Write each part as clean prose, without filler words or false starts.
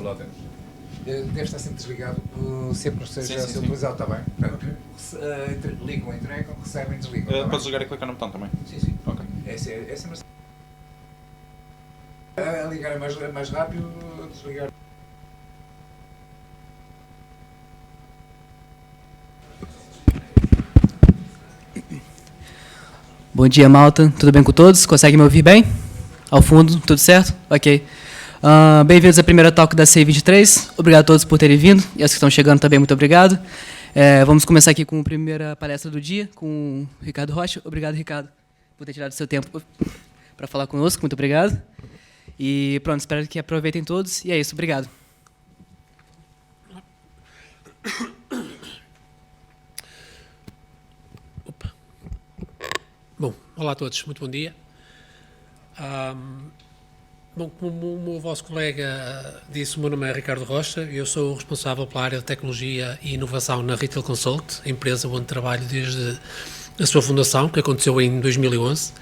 lá temos. Deve estar sempre desligado, sempre que esteja a ser utilizado, está bem? Portanto, ligam, entregam, recebem, desligam. Podes ligar e clicar no botão também? Sim. Ok. Essa é ligar é mais rápido, desligar. Bom dia, malta. Tudo bem com todos? Conseguem me ouvir bem? Ao fundo, tudo certo? Ok. Bem-vindos à primeira talk da CI23. Obrigado a todos por terem vindo. E aos que estão chegando também, muito obrigado. Vamos começar aqui com a primeira palestra do dia, com o Ricardo Rocha. Obrigado, Ricardo, por ter tirado o seu tempo para falar conosco. Muito obrigado. E pronto, espero que aproveitem todos. E é isso, obrigado. Bom, olá a todos, muito bom dia. Bom, como o vosso colega disse, o meu nome é Ricardo Rocha, eu sou o responsável pela área de tecnologia e inovação na Retail Consult, a empresa onde trabalho desde a sua fundação, que aconteceu em 2011.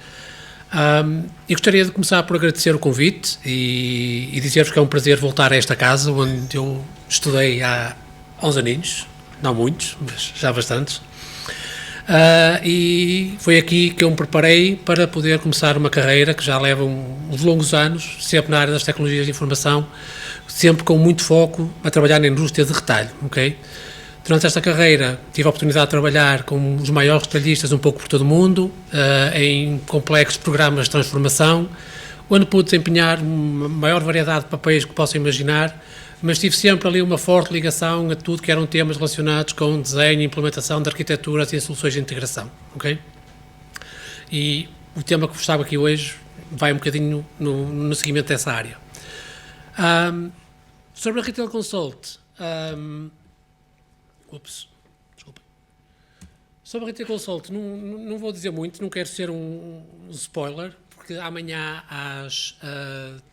Eu gostaria de começar por agradecer o convite e dizer-vos que é um prazer voltar a esta casa, onde eu estudei há 11 aninhos, não muitos, mas já bastantes. E foi aqui que eu me preparei para poder começar uma carreira que já leva uns longos anos, sempre na área das tecnologias de informação, sempre com muito foco a trabalhar na indústria de retalho, ok? Durante esta carreira tive a oportunidade de trabalhar com os maiores retalhistas um pouco por todo o mundo, em complexos programas de transformação, onde pude desempenhar uma maior variedade de papéis que possam imaginar, mas tive sempre ali uma forte ligação a tudo que eram temas relacionados com desenho e implementação de arquiteturas e soluções de integração, ok? E o tema que vos trago aqui hoje vai um bocadinho no seguimento dessa área. Sobre a Retail Consult, sobre a Retail Consult, não vou dizer muito, não quero ser um spoiler, porque amanhã às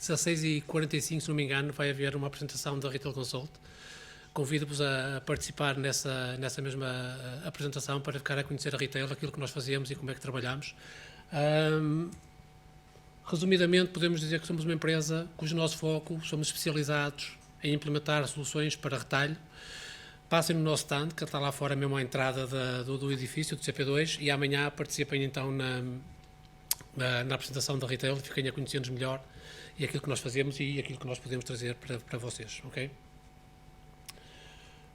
16h45, se não me engano, vai haver uma apresentação da Retail Consult. Convido-vos a participar nessa mesma apresentação para ficar a conhecer a Retail, aquilo que nós fazemos e como é que trabalhamos. Resumidamente, podemos dizer que somos uma empresa cujo nosso foco, somos especializados em implementar soluções para retalho. Passem no nosso stand, que está lá fora mesmo à entrada do edifício, do CP2, e amanhã participem então na apresentação da Retail, fiquem a conhecer-nos melhor e aquilo que nós fazemos e aquilo que nós podemos trazer para vocês, ok?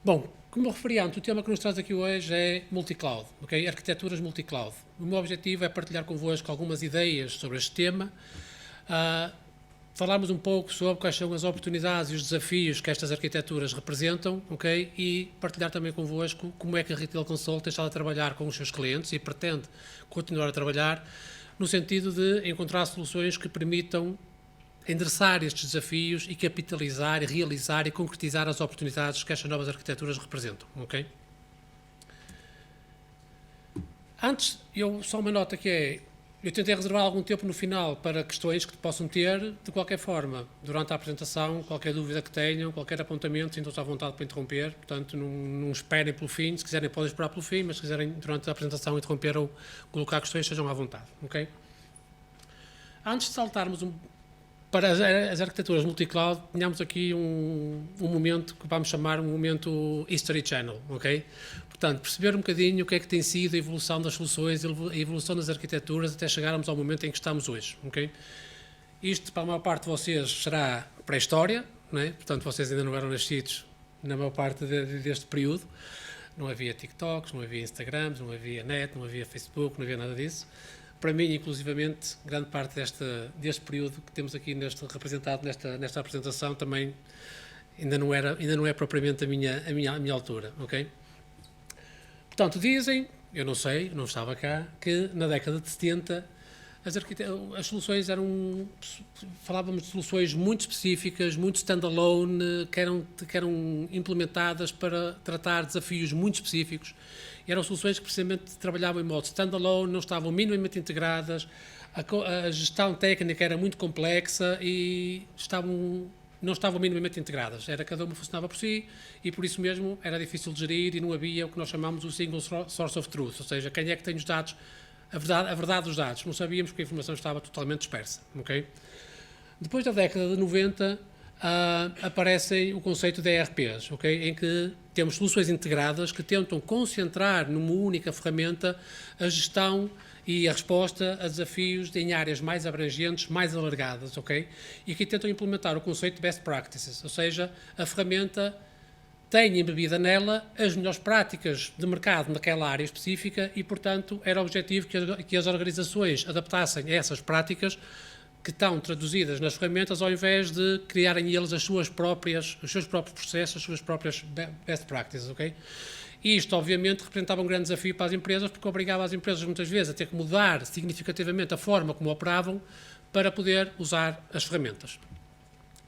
Bom, como eu referi antes, o tema que nos traz aqui hoje é multi-cloud, ok? Arquiteturas multi-cloud. O meu objetivo é partilhar convosco algumas ideias sobre este tema, falarmos um pouco sobre quais são as oportunidades e os desafios que estas arquiteturas representam, ok? E partilhar também convosco como é que a Retail Consult tem estado a trabalhar com os seus clientes e pretende continuar a trabalhar no sentido de encontrar soluções que permitam endereçar estes desafios e capitalizar, e realizar e concretizar as oportunidades que estas novas arquiteturas representam, ok? Antes, só uma nota que é, eu tentei reservar algum tempo no final para questões que possam ter, de qualquer forma, durante a apresentação, qualquer dúvida que tenham, qualquer apontamento, sintam-se à vontade para interromper, portanto, não esperem pelo fim, se quiserem podem esperar pelo fim, mas se quiserem, durante a apresentação, interromper ou colocar questões, sejam à vontade, ok? Antes de saltarmos para as arquiteturas multi-cloud, tínhamos aqui um momento que vamos chamar um momento History Channel, ok? Portanto, perceber um bocadinho o que é que tem sido a evolução das soluções, a evolução das arquiteturas, até chegarmos ao momento em que estamos hoje, ok? Isto, para a maior parte de vocês, será pré-história, não é? Portanto, vocês ainda não eram nascidos na maior parte deste período. Não havia TikToks, não havia Instagrams, não havia net, não havia Facebook, não havia nada disso. Para mim, inclusivamente, grande parte deste período que temos aqui representado nesta apresentação também ainda não é propriamente a minha altura, ok? Portanto, dizem, eu não sei, não estava cá, que na década de 70 as soluções falávamos de soluções muito específicas, muito standalone, que eram implementadas para tratar desafios muito específicos. Eram soluções que precisamente trabalhavam em modo standalone, não estavam minimamente integradas, a gestão técnica era muito complexa e não estavam minimamente integradas. Cada uma funcionava por si e por isso mesmo era difícil de gerir e não havia o que nós chamamos o single source of truth, ou seja, quem é que tem os dados, a verdade dos dados. Não sabíamos que a informação estava totalmente dispersa, ok? Depois da década de 90, aparecem o conceito de ERPs, ok? Em que temos soluções integradas que tentam concentrar numa única ferramenta a gestão e a resposta a desafios em áreas mais abrangentes, mais alargadas, ok? E que tentam implementar o conceito de best practices, ou seja, a ferramenta tem embebida nela as melhores práticas de mercado naquela área específica e, portanto, era o objetivo que as organizações adaptassem a essas práticas que estão traduzidas nas ferramentas, ao invés de criarem eles os seus próprios processos, as suas próprias best practices, ok? E isto, obviamente, representava um grande desafio para as empresas, porque obrigava as empresas, muitas vezes, a ter que mudar significativamente a forma como operavam para poder usar as ferramentas.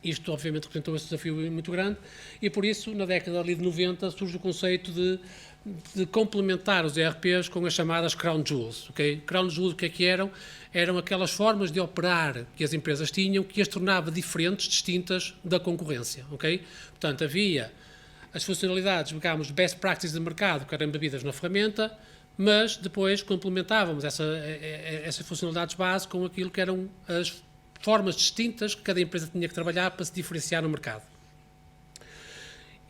Isto, obviamente, representou esse desafio muito grande e, por isso, na década ali de 90, surge o conceito de complementar os ERPs com as chamadas Crown Jewels. Okay? Crown Jewels, o que é que eram? Eram aquelas formas de operar que as empresas tinham que as tornava diferentes, distintas da concorrência. Okay? Portanto, havia as funcionalidades, digamos, best practices de mercado que eram embebidas na ferramenta, mas depois complementávamos essas funcionalidades base com aquilo que eram as formas distintas que cada empresa tinha que trabalhar para se diferenciar no mercado.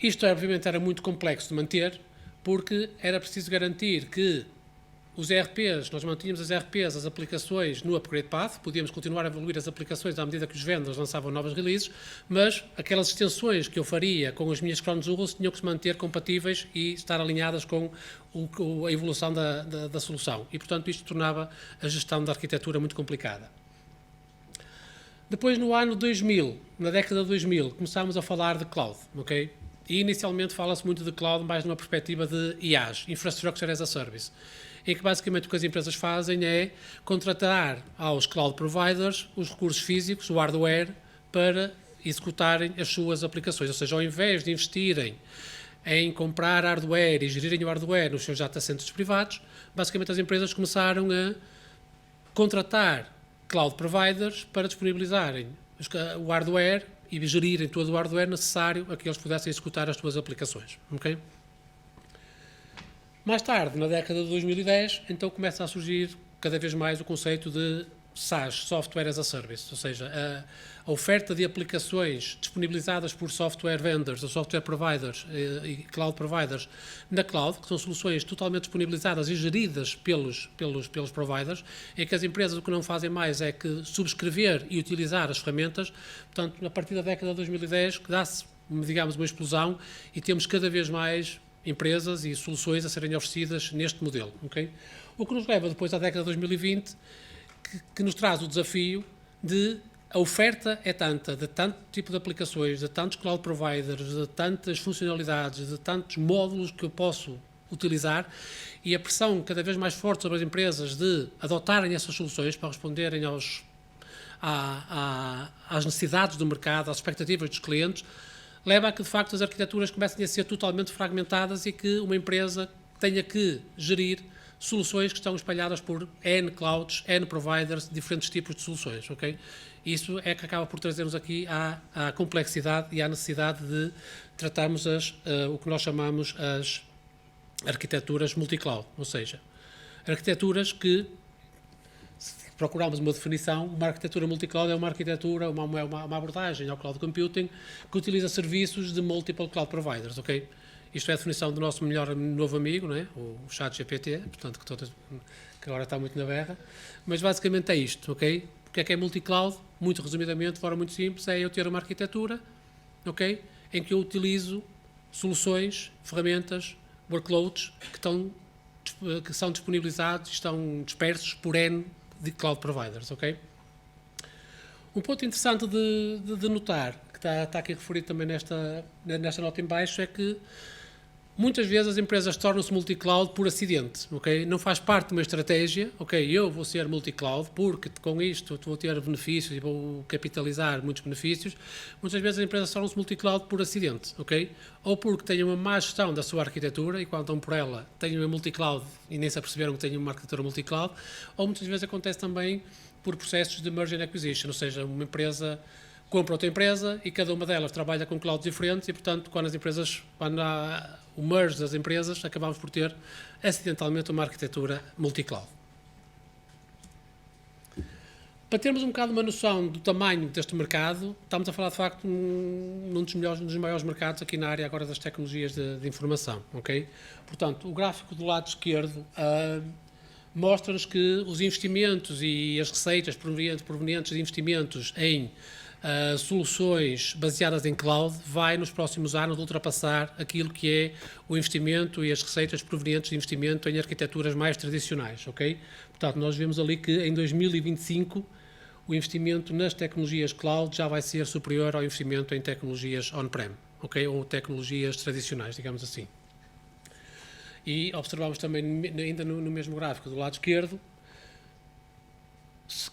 Isto, obviamente, era muito complexo de manter, porque era preciso garantir que os ERPs, nós mantínhamos as ERPs, as aplicações no upgrade path, podíamos continuar a evoluir as aplicações à medida que os vendors lançavam novas releases, mas aquelas extensões que eu faria com as minhas Crown Jewels tinham que se manter compatíveis e estar alinhadas com a evolução da solução. E, portanto, isto tornava a gestão da arquitetura muito complicada. Depois, no ano 2000, na década de 2000, começámos a falar de cloud, ok? E inicialmente fala-se muito de cloud mais numa perspectiva de IaaS, Infrastructure as a Service, em que basicamente o que as empresas fazem é contratar aos cloud providers os recursos físicos, o hardware, para executarem as suas aplicações. Ou seja, ao invés de investirem em comprar hardware e gerirem o hardware nos seus data centers privados, basicamente as empresas começaram a contratar cloud providers para disponibilizarem o hardware e gerirem todo o hardware necessário a que eles pudessem executar as suas aplicações. Okay? Mais tarde, na década de 2010, então começa a surgir cada vez mais o conceito de SaaS, Software as a Service, ou seja, a oferta de aplicações disponibilizadas por software vendors, ou software providers e cloud providers na cloud, que são soluções totalmente disponibilizadas e geridas pelos providers, em que as empresas o que não fazem mais é que subscrever e utilizar as ferramentas. Portanto, a partir da década de 2010, dá-se, digamos, uma explosão e temos cada vez mais empresas e soluções a serem oferecidas neste modelo. Okay? O que nos leva depois à década de 2020, que nos traz o desafio de a oferta é tanta, de tanto tipo de aplicações, de tantos cloud providers, de tantas funcionalidades, de tantos módulos que eu posso utilizar, e a pressão cada vez mais forte sobre as empresas de adotarem essas soluções para responderem às necessidades do mercado, às expectativas dos clientes, leva a que, de facto, as arquiteturas comecem a ser totalmente fragmentadas e que uma empresa tenha que gerir soluções que estão espalhadas por N clouds, N providers, diferentes tipos de soluções, ok? Isso é que acaba por trazer-nos aqui à complexidade e à necessidade de tratarmos o que nós chamamos as arquiteturas multi-cloud, ou seja, arquiteturas que, se procurarmos uma definição, uma arquitetura multi-cloud é uma arquitetura, uma abordagem ao cloud computing que utiliza serviços de multiple cloud providers, ok? Isto é a definição do nosso melhor novo amigo, não é? O ChatGPT, portanto, que agora está muito na berra. Mas basicamente é isto, ok? O que é multi-cloud? Muito resumidamente, de forma muito simples, é eu ter uma arquitetura, ok? Em que eu utilizo soluções, ferramentas, workloads que são disponibilizados e estão dispersos por N de cloud providers, ok? Um ponto interessante de notar, que está aqui referido também nesta nota em baixo, é que muitas vezes as empresas tornam-se multi-cloud por acidente, ok? Não faz parte de uma estratégia, ok? Eu vou ser multi-cloud porque com isto vou ter benefícios e vou capitalizar muitos benefícios. Muitas vezes as empresas tornam-se multi-cloud por acidente, ok? Ou porque têm uma má gestão da sua arquitetura e quando estão por ela têm uma multi-cloud e nem se aperceberam que têm uma arquitetura multi-cloud, ou muitas vezes acontece também por processos de merger and acquisition, ou seja, uma empresa compra outra empresa e cada uma delas trabalha com clouds diferentes e, portanto, quando há o merge das empresas, acabamos por ter acidentalmente uma arquitetura multi-cloud. Para termos um bocado uma noção do tamanho deste mercado, estamos a falar de facto num dos maiores mercados aqui na área agora das tecnologias de informação, ok? Portanto, o gráfico do lado esquerdo mostra-nos que os investimentos e as receitas provenientes de investimentos em soluções baseadas em cloud vai nos próximos anos ultrapassar aquilo que é o investimento e as receitas provenientes de investimento em arquiteturas mais tradicionais, ok? Portanto, nós vemos ali que em 2025 o investimento nas tecnologias cloud já vai ser superior ao investimento em tecnologias on-prem, ok? Ou tecnologias tradicionais, digamos assim. E observamos também, ainda no mesmo gráfico do lado esquerdo,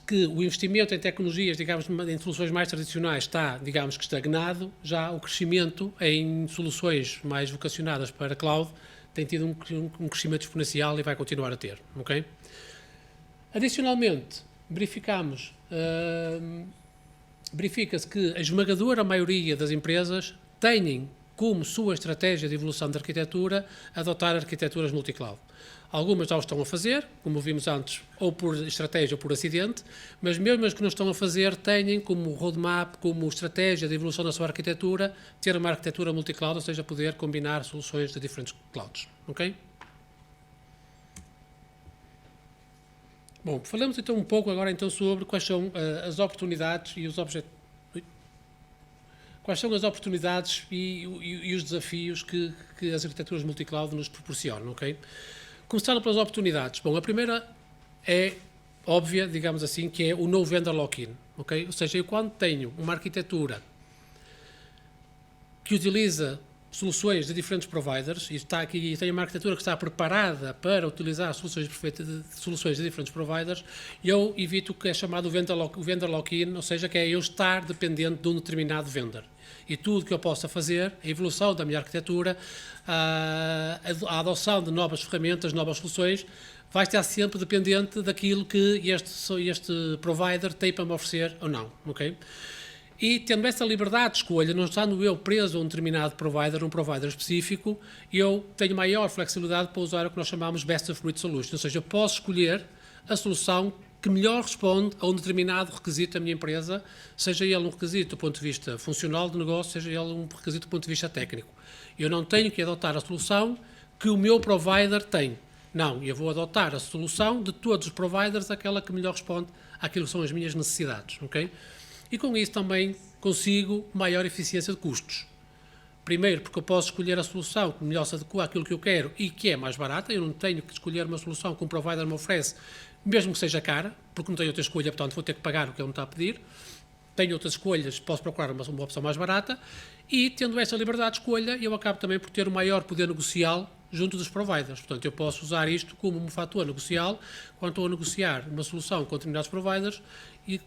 que o investimento em tecnologias, digamos, em soluções mais tradicionais está, digamos que estagnado, já o crescimento em soluções mais vocacionadas para cloud tem tido um crescimento exponencial e vai continuar a ter, ok? Adicionalmente, verifica-se que a esmagadora maioria das empresas têm como sua estratégia de evolução da arquitetura adotar arquiteturas multi-cloud. Algumas já o estão a fazer, como vimos antes, ou por estratégia ou por acidente, mas mesmo as que não estão a fazer têm como roadmap, como estratégia de evolução da sua arquitetura, ter uma arquitetura multi-cloud, ou seja, poder combinar soluções de diferentes clouds. Ok? Bom, falamos então um pouco agora então sobre quais são as oportunidades e os objetivos. Quais são as oportunidades e os desafios que as arquiteturas multi-cloud nos proporcionam, ok? Começando pelas oportunidades. Bom, a primeira é óbvia, digamos assim, que é o no vendor lock-in, ok? Ou seja, eu quando tenho uma arquitetura que utiliza soluções de diferentes providers, e tenho uma arquitetura que está preparada para utilizar soluções de diferentes providers, eu evito o que é chamado o vendor lock-in, ou seja, que é eu estar dependente de um determinado vendor. E tudo que eu possa fazer, a evolução da minha arquitetura, a adoção de novas ferramentas, novas soluções, vai estar sempre dependente daquilo que este provider tem para me oferecer ou não, ok? E tendo essa liberdade de escolha, não estando eu preso a um determinado provider, um provider específico, eu tenho maior flexibilidade para usar o que nós chamamos best of breed solution, ou seja, eu posso escolher a solução que melhor responde a um determinado requisito da minha empresa, seja ele um requisito do ponto de vista funcional de negócio, seja ele um requisito do ponto de vista técnico. Eu não tenho que adotar a solução que o meu provider tem. Não, eu vou adotar a solução de todos os providers, aquela que melhor responde àquilo que são as minhas necessidades, ok? E com isso também consigo maior eficiência de custos. Primeiro, porque eu posso escolher a solução que melhor se adequa àquilo que eu quero e que é mais barata. Eu não tenho que escolher uma solução que um provider me oferece, mesmo que seja cara, porque não tenho outra escolha, portanto vou ter que pagar o que ele me está a pedir. Tenho outras escolhas, posso procurar uma opção mais barata. E, tendo essa liberdade de escolha, eu acabo também por ter um maior poder negocial junto dos providers. Portanto, eu posso usar isto como um fator negocial quando estou a negociar uma solução com determinados providers e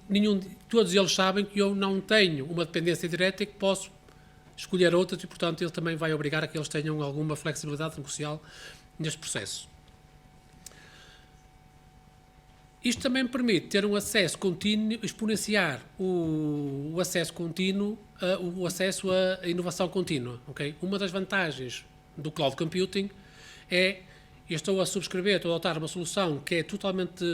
todos eles sabem que eu não tenho uma dependência direta e que posso escolher outras e, portanto, ele também vai obrigar a que eles tenham alguma flexibilidade negocial neste processo. Isto também me permite ter um acesso contínuo, exponenciar o acesso contínuo, o acesso à inovação contínua. Okay? Uma das vantagens do cloud computing é eu estou a subscrever, estou a adotar uma solução que é totalmente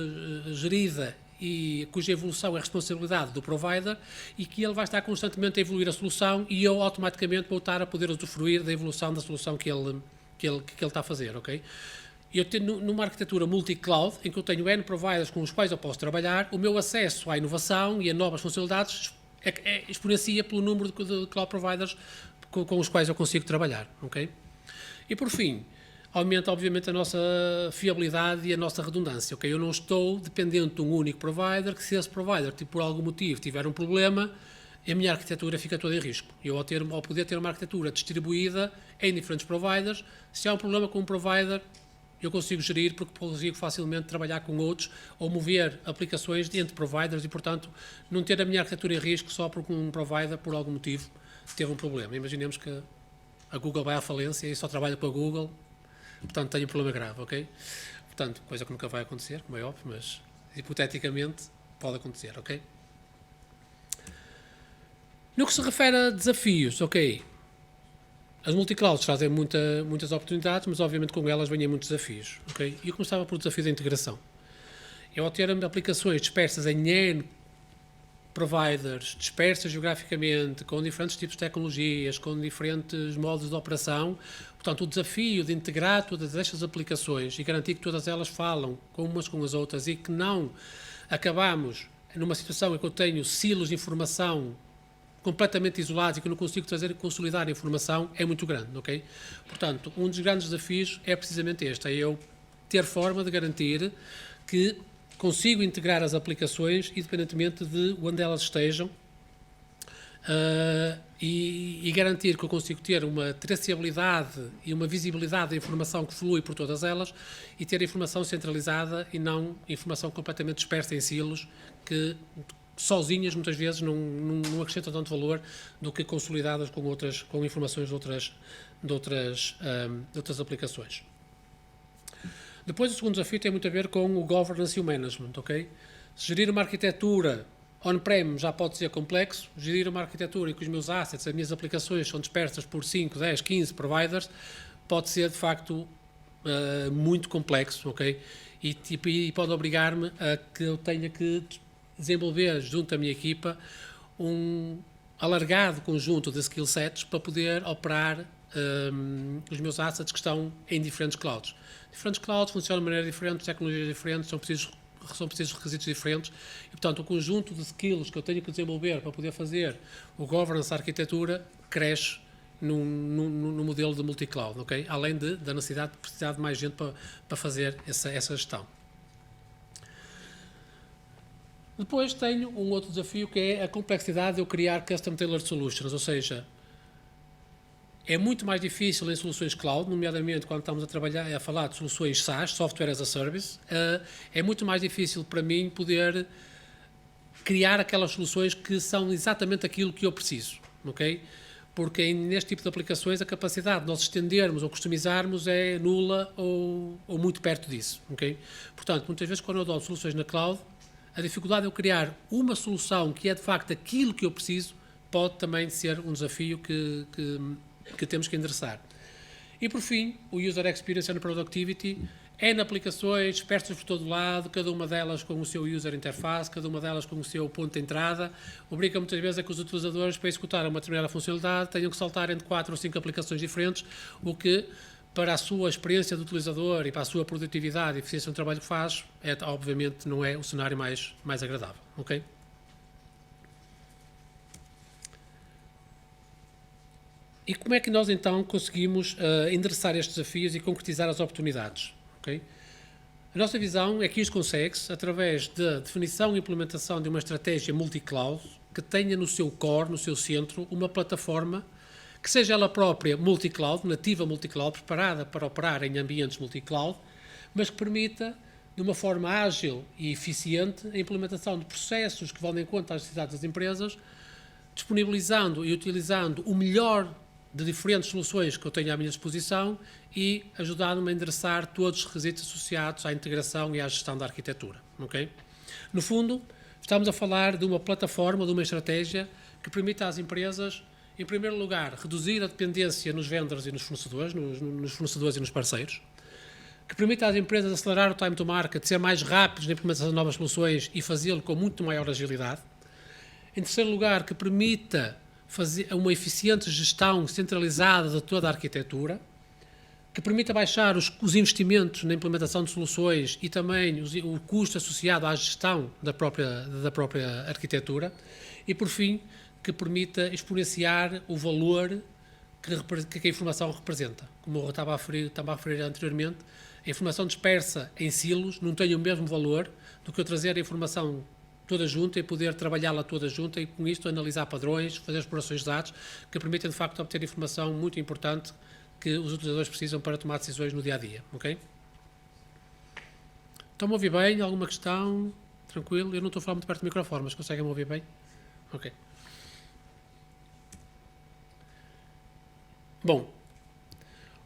gerida e cuja evolução é responsabilidade do provider e que ele vai estar constantemente a evoluir a solução e eu automaticamente vou estar a poder usufruir da evolução da solução que ele está a fazer, ok? Eu tenho numa arquitetura multi-cloud, em que eu tenho N providers com os quais eu posso trabalhar, o meu acesso à inovação e a novas funcionalidades exponencia pelo número de cloud providers com os quais eu consigo trabalhar, ok? E por fim, aumenta obviamente a nossa fiabilidade e a nossa redundância, ok? Eu não estou dependente de um único provider, que se esse provider, por algum motivo, tiver um problema, a minha arquitetura fica toda em risco. Eu, ao poder ter uma arquitetura distribuída em diferentes providers, se há um problema com um provider, eu consigo gerir porque consigo facilmente trabalhar com outros ou mover aplicações entre providers e, portanto, não ter a minha arquitetura em risco só porque um provider, por algum motivo, teve um problema. Imaginemos que a Google vai à falência e só trabalha com a Google, portanto, tem um problema grave, ok? Portanto, coisa que nunca vai acontecer, como é óbvio, mas hipoteticamente pode acontecer, ok? No que se refere a desafios, ok? As multiclouds trazem muitas oportunidades, mas obviamente com elas vêm muitos desafios, ok? E eu começava por desafio da integração. Eu, ao ter aplicações dispersas em N providers dispersas geograficamente, com diferentes tipos de tecnologias, com diferentes modos de operação. Portanto, o desafio de integrar todas estas aplicações e garantir que todas elas falam com umas com as outras e que não acabamos numa situação em que eu tenho silos de informação completamente isolados e que não consigo consolidar a informação é muito grande, ok? Portanto, um dos grandes desafios é precisamente este, é eu ter forma de garantir que consigo integrar as aplicações independentemente de onde elas estejam e garantir que eu consigo ter uma traceabilidade e uma visibilidade da informação que flui por todas elas e ter a informação centralizada e não informação completamente dispersa em silos que sozinhas muitas vezes não acrescentam tanto valor do que consolidadas com informações de outras aplicações. Depois, o segundo desafio tem muito a ver com o governance e o management, ok? Gerir uma arquitetura on-prem já pode ser complexo, gerir uma arquitetura em que os meus assets, as minhas aplicações são dispersas por 5, 10, 15 providers, pode ser, de facto, muito complexo, ok? E pode obrigar-me a que eu tenha que desenvolver, junto à minha equipa, um alargado conjunto de skill sets para poder operar os meus assets que estão em diferentes clouds. Diferentes clouds funcionam de maneira diferente, tecnologias diferentes, são precisos requisitos diferentes e, portanto, o conjunto de skills que eu tenho que desenvolver para poder fazer o governance, a arquitetura, cresce no modelo de multi-cloud, ok? Além da necessidade de precisar de mais gente para fazer essa gestão. Depois tenho um outro desafio que é a complexidade de eu criar custom tailored solutions, ou seja, é muito mais difícil em soluções cloud, nomeadamente quando estamos a falar de soluções SaaS, Software as a Service, é muito mais difícil para mim poder criar aquelas soluções que são exatamente aquilo que eu preciso, ok? Porque neste tipo de aplicações a capacidade de nós estendermos ou customizarmos é nula ou muito perto disso, ok? Portanto, muitas vezes quando eu adoto soluções na cloud, a dificuldade de eu criar uma solução que é de facto aquilo que eu preciso pode também ser um desafio que temos que endereçar. E por fim, o User Experience and Productivity é em aplicações dispersas por todo lado, cada uma delas com o seu user interface, cada uma delas com o seu ponto de entrada, obriga muitas vezes a que os utilizadores, para executar uma determinada funcionalidade, tenham que saltar entre 4 ou 5 aplicações diferentes, o que, para a sua experiência do utilizador e para a sua produtividade e eficiência no trabalho que faz, obviamente não é o cenário mais agradável, ok? E como é que nós então conseguimos endereçar estes desafios e concretizar as oportunidades? Okay? A nossa visão é que isto consegue-se através da definição e implementação de uma estratégia multi-cloud que tenha no seu core, no seu centro, uma plataforma que seja ela própria multi-cloud, nativa multi-cloud, preparada para operar em ambientes multi-cloud, mas que permita, de uma forma ágil e eficiente, a implementação de processos que vão de encontro às necessidades das empresas, disponibilizando e utilizando o melhor de diferentes soluções que eu tenho à minha disposição e ajudando-me a endereçar todos os requisitos associados à integração e à gestão da arquitetura. Okay? No fundo, estamos a falar de uma plataforma, de uma estratégia que permita às empresas, em primeiro lugar, reduzir a dependência nos vendors e nos fornecedores, nos fornecedores e nos parceiros, que permita às empresas acelerar o time to market, ser mais rápidos na implementação de novas soluções e fazê-lo com muito maior agilidade. Em terceiro lugar, que permita fazer uma eficiente gestão centralizada de toda a arquitetura, que permita baixar os investimentos na implementação de soluções e também o custo associado à gestão da própria arquitetura e, por fim, que permita exponenciar o valor que a informação representa. Como eu estava a referir anteriormente, a informação dispersa em silos não tem o mesmo valor do que eu trazer a informação toda junta e poder trabalhá-la toda junta e, com isto, analisar padrões, fazer explorações de dados que permitem, de facto, obter informação muito importante que os utilizadores precisam para tomar decisões no dia-a-dia, ok? Estão-me a ouvir bem? Alguma questão? Tranquilo? Eu não estou a falar muito perto do microfone, mas conseguem-me ouvir bem? Ok. Bom,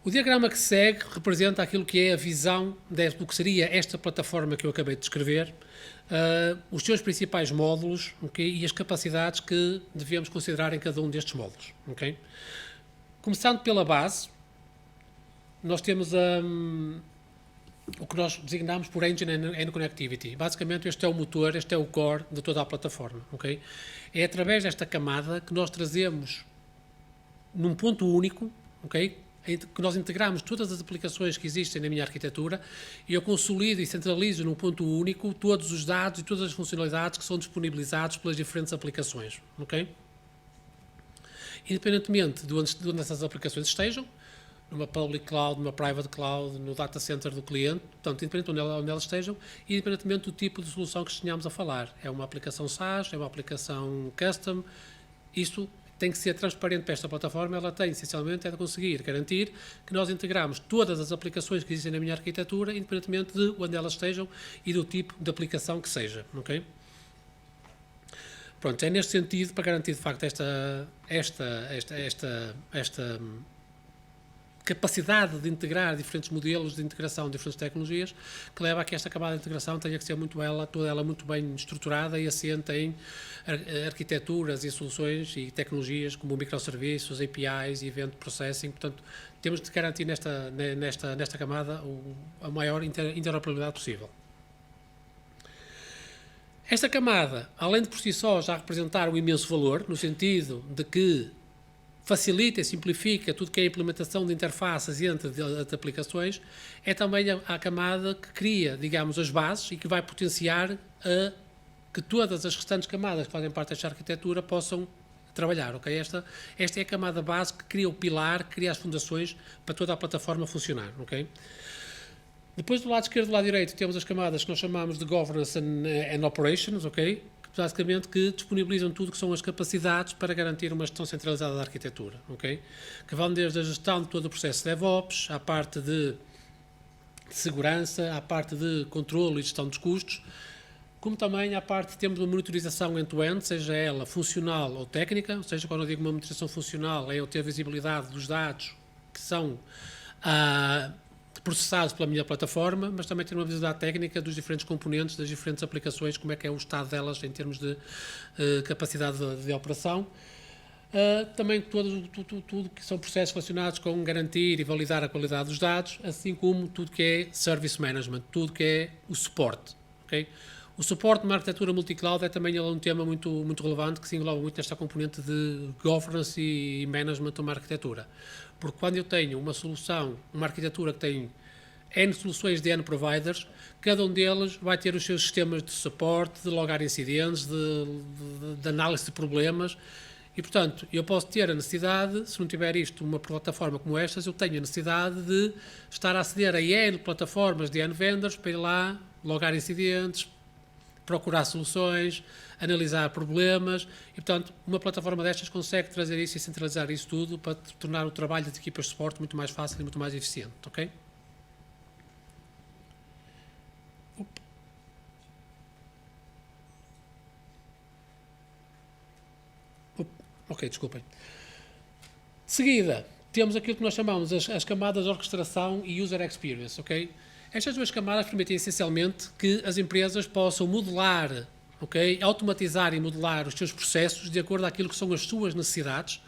o diagrama que segue representa aquilo que é a visão do que seria esta plataforma que eu acabei de descrever, os seus principais módulos, okay, e as capacidades que devemos considerar em cada um destes módulos. Okay? Começando pela base, nós temos o que nós designamos por Engine and Connectivity. Basicamente, este é o motor, este é o core de toda a plataforma. Okay? É através desta camada que nós trazemos num ponto único, okay? Que nós integramos todas as aplicações que existem na minha arquitetura e eu consolido e centralizo num ponto único todos os dados e todas as funcionalidades que são disponibilizados pelas diferentes aplicações. Okay? Independentemente de onde essas aplicações estejam, numa public cloud, numa private cloud, no data center do cliente, portanto, independentemente de onde elas estejam, e independentemente do tipo de solução que estejamos a falar. É uma aplicação SaaS, é uma aplicação custom, isto tem que ser transparente para esta plataforma, ela tem, essencialmente, é de conseguir garantir que nós integramos todas as aplicações que existem na minha arquitetura, independentemente de onde elas estejam e do tipo de aplicação que seja, ok? Pronto, é neste sentido, para garantir, de facto, esta capacidade de integrar diferentes modelos de integração, diferentes tecnologias, que leva a que esta camada de integração tenha que ser toda ela muito bem estruturada e assente em arquiteturas e soluções e tecnologias como microserviços, APIs e Event Processing. Portanto, temos de garantir nesta camada a maior interoperabilidade possível. Esta camada, além de por si só já representar um imenso valor, no sentido de que facilita e simplifica tudo que é a implementação de interfaces entre as aplicações, é também a camada que cria, digamos, as bases e que vai potenciar que todas as restantes camadas que fazem parte desta arquitetura possam trabalhar, ok? Esta é a camada base que cria o pilar, que cria as fundações para toda a plataforma funcionar, ok? Depois, do lado esquerdo e do lado direito, temos as camadas que nós chamamos de Governance and Operations, ok? Basicamente que disponibilizam tudo que são as capacidades para garantir uma gestão centralizada da arquitetura, ok? Que vão desde a gestão de todo o processo de DevOps, à parte de segurança, à parte de controle e gestão dos custos, como também à parte de termos uma monitorização end-to-end, seja ela funcional ou técnica, ou seja, quando eu digo uma monitorização funcional, é eu ter visibilidade dos dados que são processados pela minha plataforma, mas também ter uma visibilidade técnica dos diferentes componentes, das diferentes aplicações, como é que é o estado delas em termos de capacidade de operação. Também tudo que são processos relacionados com garantir e validar a qualidade dos dados, assim como tudo que é service management, tudo que é o suporte. Okay? O suporte numa arquitetura multi-cloud é também um tema muito relevante que se engloba muito nesta componente de governance e management de uma arquitetura. Porque quando eu tenho uma solução, uma arquitetura que tem N soluções de N providers, cada um deles vai ter os seus sistemas de suporte, de logar incidentes, de análise de problemas e, portanto, eu posso ter a necessidade, se não tiver isto, uma plataforma como estas, eu tenho a necessidade de estar a aceder a N plataformas de N vendors para ir lá, logar incidentes, procurar soluções, analisar problemas e, portanto, uma plataforma destas consegue trazer isso e centralizar isso tudo para tornar o trabalho das equipas de suporte muito mais fácil e muito mais eficiente, ok? Ok, desculpem. De seguida, temos aquilo que nós chamamos as camadas de orquestração e user experience, ok? Estas duas camadas permitem essencialmente que as empresas possam modelar, okay, automatizar e modelar os seus processos de acordo com aquilo que são as suas necessidades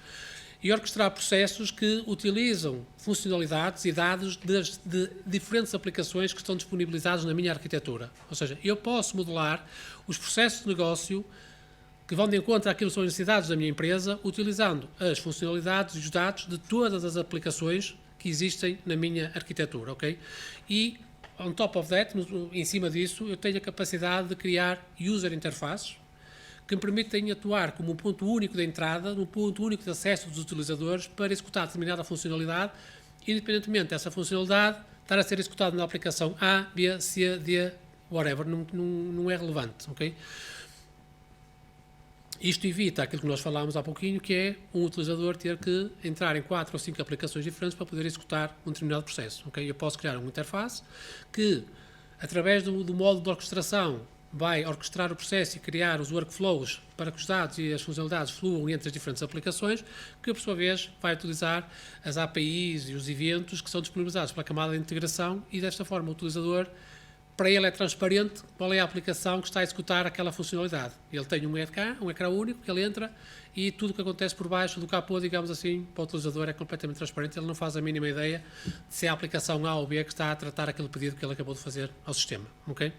e orquestrar processos que utilizam funcionalidades e dados de diferentes aplicações que estão disponibilizados na minha arquitetura. Ou seja, eu posso modelar os processos de negócio que vão de encontro àquilo que são as necessidades da minha empresa, utilizando as funcionalidades e os dados de todas as aplicações que existem na minha arquitetura, ok? E on top of that, em cima disso, eu tenho a capacidade de criar user interfaces que me permitem atuar como um ponto único de entrada, um ponto único de acesso dos utilizadores para executar determinada funcionalidade, independentemente dessa funcionalidade estar a ser executada na aplicação A, B, C, D, whatever, não é relevante, ok? Isto evita aquilo que nós falámos há pouquinho, que é um utilizador ter que entrar em 4 ou 5 aplicações diferentes para poder executar um determinado processo. Okay? Eu posso criar uma interface que, através do modo de orquestração, vai orquestrar o processo e criar os workflows para que os dados e as funcionalidades fluam entre as diferentes aplicações, que, por sua vez, vai utilizar as APIs e os eventos que são disponibilizados pela camada de integração e, desta forma, o utilizador para ele é transparente qual é a aplicação que está a executar aquela funcionalidade. Ele tem um ecrã único, que ele entra e tudo o que acontece por baixo do capô, digamos assim, para o utilizador é completamente transparente. Ele não faz a mínima ideia de se é a aplicação A ou B que está a tratar aquele pedido que ele acabou de fazer ao sistema. Okay?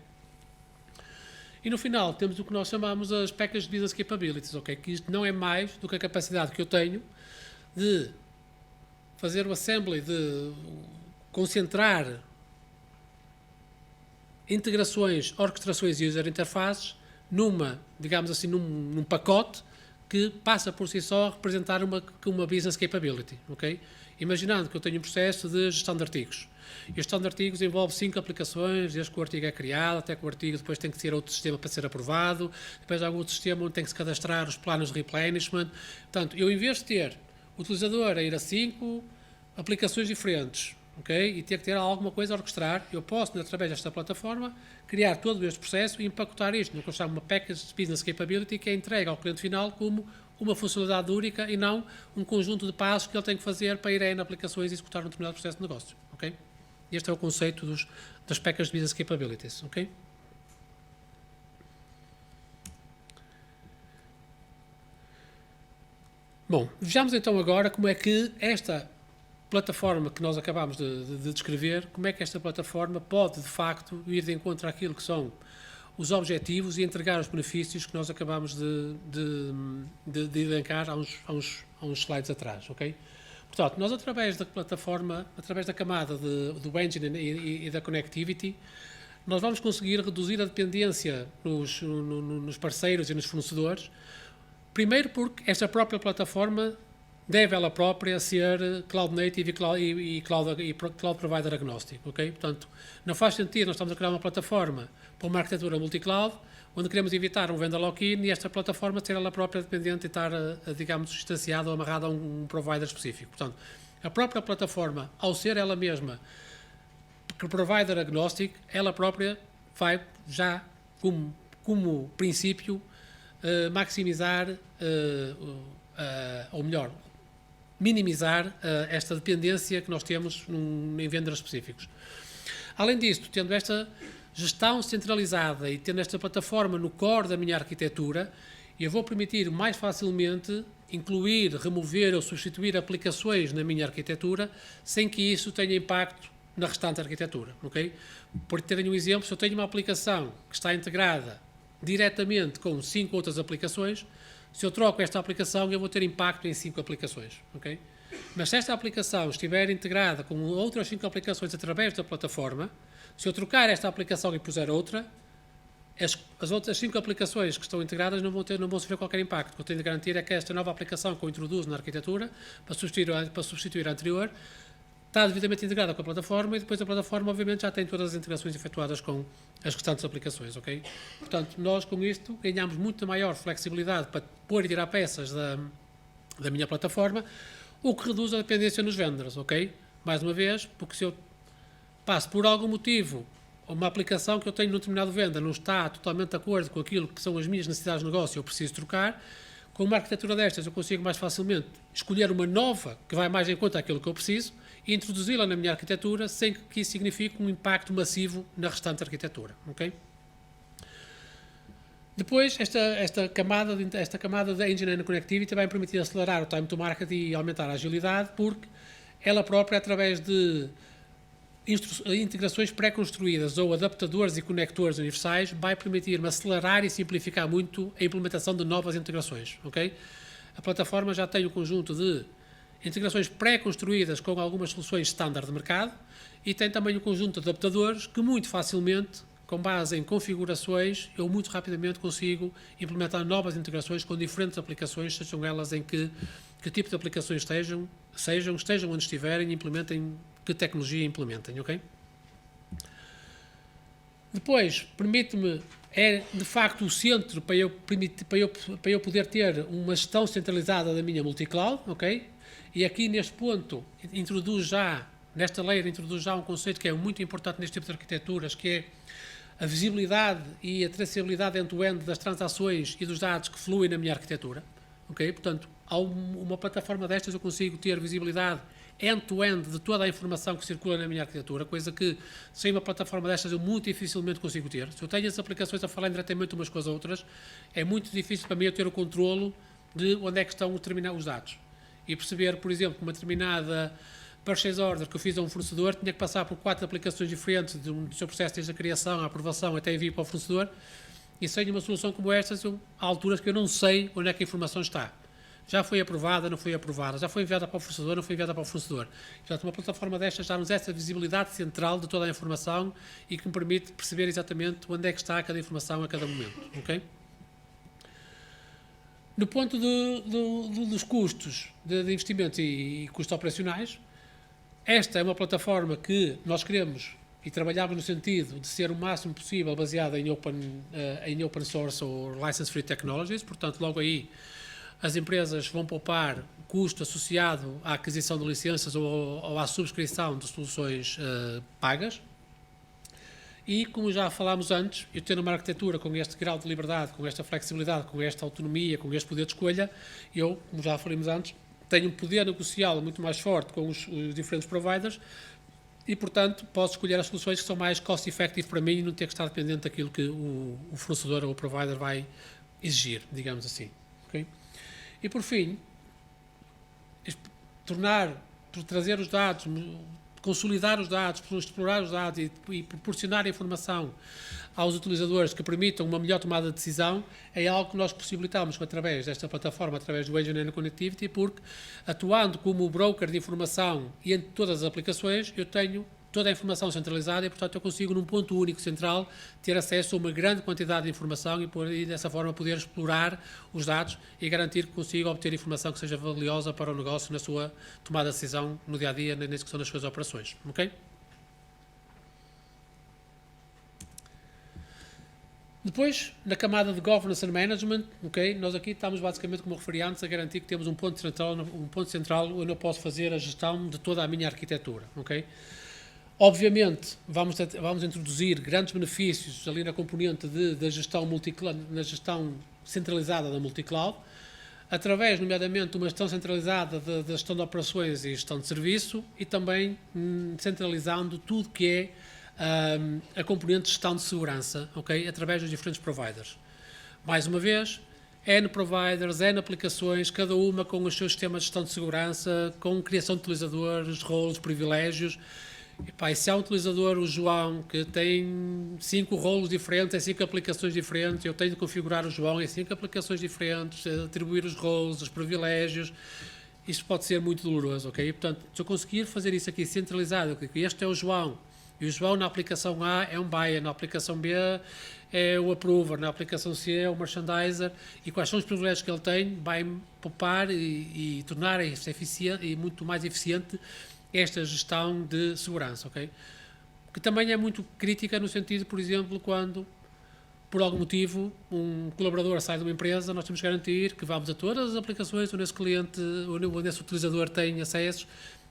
E no final temos o que nós chamamos as Packaged Business Capabilities, okay? Que isto não é mais do que a capacidade que eu tenho de fazer o assembly, de concentrar integrações, orquestrações e user interfaces numa, digamos assim, num pacote que passa por si só a representar uma business capability, ok? Imaginando que eu tenho um processo de gestão de artigos. E a gestão de artigos envolve 5 aplicações, desde que o artigo é criado, até que o artigo depois tem que ter outro sistema para ser aprovado, depois há outro sistema onde tem que se cadastrar os planos de replenishment. Portanto, eu, em vez de ter o utilizador a ir a 5 aplicações diferentes, okay, e ter que ter alguma coisa a orquestrar, eu posso, através desta plataforma, criar todo este processo e empacotar isto no que eu chamo uma Packaged Business Capability, que é entregue ao cliente final como uma funcionalidade única e não um conjunto de passos que ele tem que fazer para ir a N aplicações e executar um determinado processo de negócio. Okay? Este é o conceito das Packaged Business Capabilities. Okay? Bom, vejamos então agora como é que esta plataforma que nós acabámos de descrever, como é que esta plataforma pode, de facto, ir de encontro àquilo que são os objetivos e entregar os benefícios que nós acabámos de elencar há uns slides atrás, ok? Portanto, nós através da plataforma, através da camada do engine e da connectivity, nós vamos conseguir reduzir a dependência nos parceiros e nos fornecedores, primeiro porque esta própria plataforma deve ela própria ser Cloud Native e Cloud Provider agnostic, ok? Portanto, não faz sentido nós estamos a criar uma plataforma para uma arquitetura multi-cloud, onde queremos evitar um vendor lock-in e esta plataforma ser ela própria dependente e estar, digamos, distanciada ou amarrada a um provider específico. Portanto, a própria plataforma, ao ser ela mesma provider agnostic, ela própria vai já, como princípio, maximizar, ou melhor, minimizar esta dependência que nós temos em vendors específicos. Além disto, tendo esta gestão centralizada e tendo esta plataforma no core da minha arquitetura, eu vou permitir mais facilmente incluir, remover ou substituir aplicações na minha arquitetura sem que isso tenha impacto na restante arquitetura. Okay? Por terem um exemplo, se eu tenho uma aplicação que está integrada diretamente com 5 outras aplicações, se eu troco esta aplicação, eu vou ter impacto em 5 aplicações. Okay? Mas se esta aplicação estiver integrada com outras 5 aplicações através da plataforma, se eu trocar esta aplicação e puser outra, as outras 5 aplicações que estão integradas não vão sofrer qualquer impacto. O que eu tenho de garantir é que esta nova aplicação que eu introduzo na arquitetura, para substituir a anterior, está devidamente integrada com a plataforma e depois a plataforma, obviamente, já tem todas as integrações efetuadas com as restantes aplicações, ok? Portanto, nós com isto ganhamos muito maior flexibilidade para pôr e tirar peças da minha plataforma, o que reduz a dependência nos vendors, ok? Mais uma vez, porque se eu passo por algum motivo uma aplicação que eu tenho num determinado vendor não está totalmente de acordo com aquilo que são as minhas necessidades de negócio, eu preciso trocar, com uma arquitetura destas eu consigo mais facilmente escolher uma nova que vai mais em conta aquilo que eu preciso e introduzi-la na minha arquitetura sem que isso signifique um impacto massivo na restante arquitetura, ok? Depois, esta camada da Engine and Connectivity vai me permitir acelerar o time to market e aumentar a agilidade, porque ela própria, através de integrações pré-construídas ou adaptadores e conectores universais, vai permitir-me acelerar e simplificar muito a implementação de novas integrações, ok? A plataforma já tem um conjunto de integrações pré-construídas com algumas soluções standard de mercado e tem também um conjunto de adaptadores que muito facilmente, com base em configurações, eu muito rapidamente consigo implementar novas integrações com diferentes aplicações, sejam elas em que tipo de aplicações estejam onde estiverem, implementem, que tecnologia implementem, ok? Depois, permite-me, é de facto o centro para eu poder ter uma gestão centralizada da minha multi-cloud, ok? E aqui neste ponto, nesta layer, introduz já um conceito que é muito importante neste tipo de arquiteturas, que é a visibilidade e a traçabilidade end-to-end das transações e dos dados que fluem na minha arquitetura, ok? Portanto, uma plataforma destas eu consigo ter visibilidade end-to-end de toda a informação que circula na minha arquitetura, coisa que, sem uma plataforma destas, eu muito dificilmente consigo ter. Se eu tenho as aplicações a falar diretamente umas com as outras, é muito difícil para mim eu ter o controlo de onde é que estão os dados. E perceber, por exemplo, que uma determinada purchase order que eu fiz a um fornecedor tinha que passar por 4 aplicações diferentes do seu processo desde a criação, a aprovação até envio para o fornecedor, e sem uma solução como esta, há alturas que eu não sei onde é que a informação está. Já foi aprovada, não foi aprovada, já foi enviada para o fornecedor, não foi enviada para o fornecedor. Portanto, uma plataforma destas dá-nos essa visibilidade central de toda a informação e que me permite perceber exatamente onde é que está cada informação a cada momento. Okay? No ponto dos custos de investimento e custos operacionais, esta é uma plataforma que nós queremos e trabalhamos no sentido de ser o máximo possível baseada em open source ou license free technologies, portanto, logo aí as empresas vão poupar custo associado à aquisição de licenças ou à subscrição de soluções pagas. E, como já falámos antes, eu tendo uma arquitetura com este grau de liberdade, com esta flexibilidade, com esta autonomia, com este poder de escolha, eu, como já falamos antes, tenho um poder negocial muito mais forte com os diferentes providers e, portanto, posso escolher as soluções que são mais cost-effective para mim e não ter que estar dependente daquilo que o fornecedor ou o provider vai exigir, digamos assim. Okay? E, por fim, trazer os dados, consolidar os dados, explorar os dados e proporcionar informação aos utilizadores que permitam uma melhor tomada de decisão é algo que nós possibilitamos através desta plataforma, através do Engineering Connectivity, porque atuando como broker de informação e entre todas as aplicações, eu tenho toda a informação centralizada e, portanto, eu consigo, num ponto único central, ter acesso a uma grande quantidade de informação e dessa forma, poder explorar os dados e garantir que consigo obter informação que seja valiosa para o negócio na sua tomada de decisão no dia-a-dia, na execução das suas operações. Ok? Depois, na camada de Governance and Management, okay, nós aqui estamos basicamente, como referi antes, a garantir que temos um ponto central onde eu posso fazer a gestão de toda a minha arquitetura. Okay? Obviamente, vamos introduzir grandes benefícios ali na componente da gestão na gestão centralizada da multicloud, através, nomeadamente, de uma gestão centralizada da gestão de operações e gestão de serviço e também centralizando tudo que é a componente de gestão de segurança, okay, através dos diferentes providers. Mais uma vez, N providers, N aplicações, cada uma com os seus sistemas de gestão de segurança, com criação de utilizadores, roles, privilégios. E se há um utilizador, o João, que tem 5 rolos diferentes, em 5 aplicações diferentes, eu tenho de configurar o João em 5 aplicações diferentes, atribuir os roles, os privilégios, isto pode ser muito doloroso, ok? Portanto, se eu conseguir fazer isso aqui centralizado, que este é o João, e o João na aplicação A é um buyer, na aplicação B é o approver, na aplicação C é o merchandiser, e quais são os privilégios que ele tem, vai-me poupar e tornar isto eficiente e muito mais eficiente esta gestão de segurança, ok? Que também é muito crítica no sentido, por exemplo, quando, por algum motivo, um colaborador sai de uma empresa, nós temos que garantir que vamos a todas as aplicações onde esse cliente, onde esse utilizador tem acessos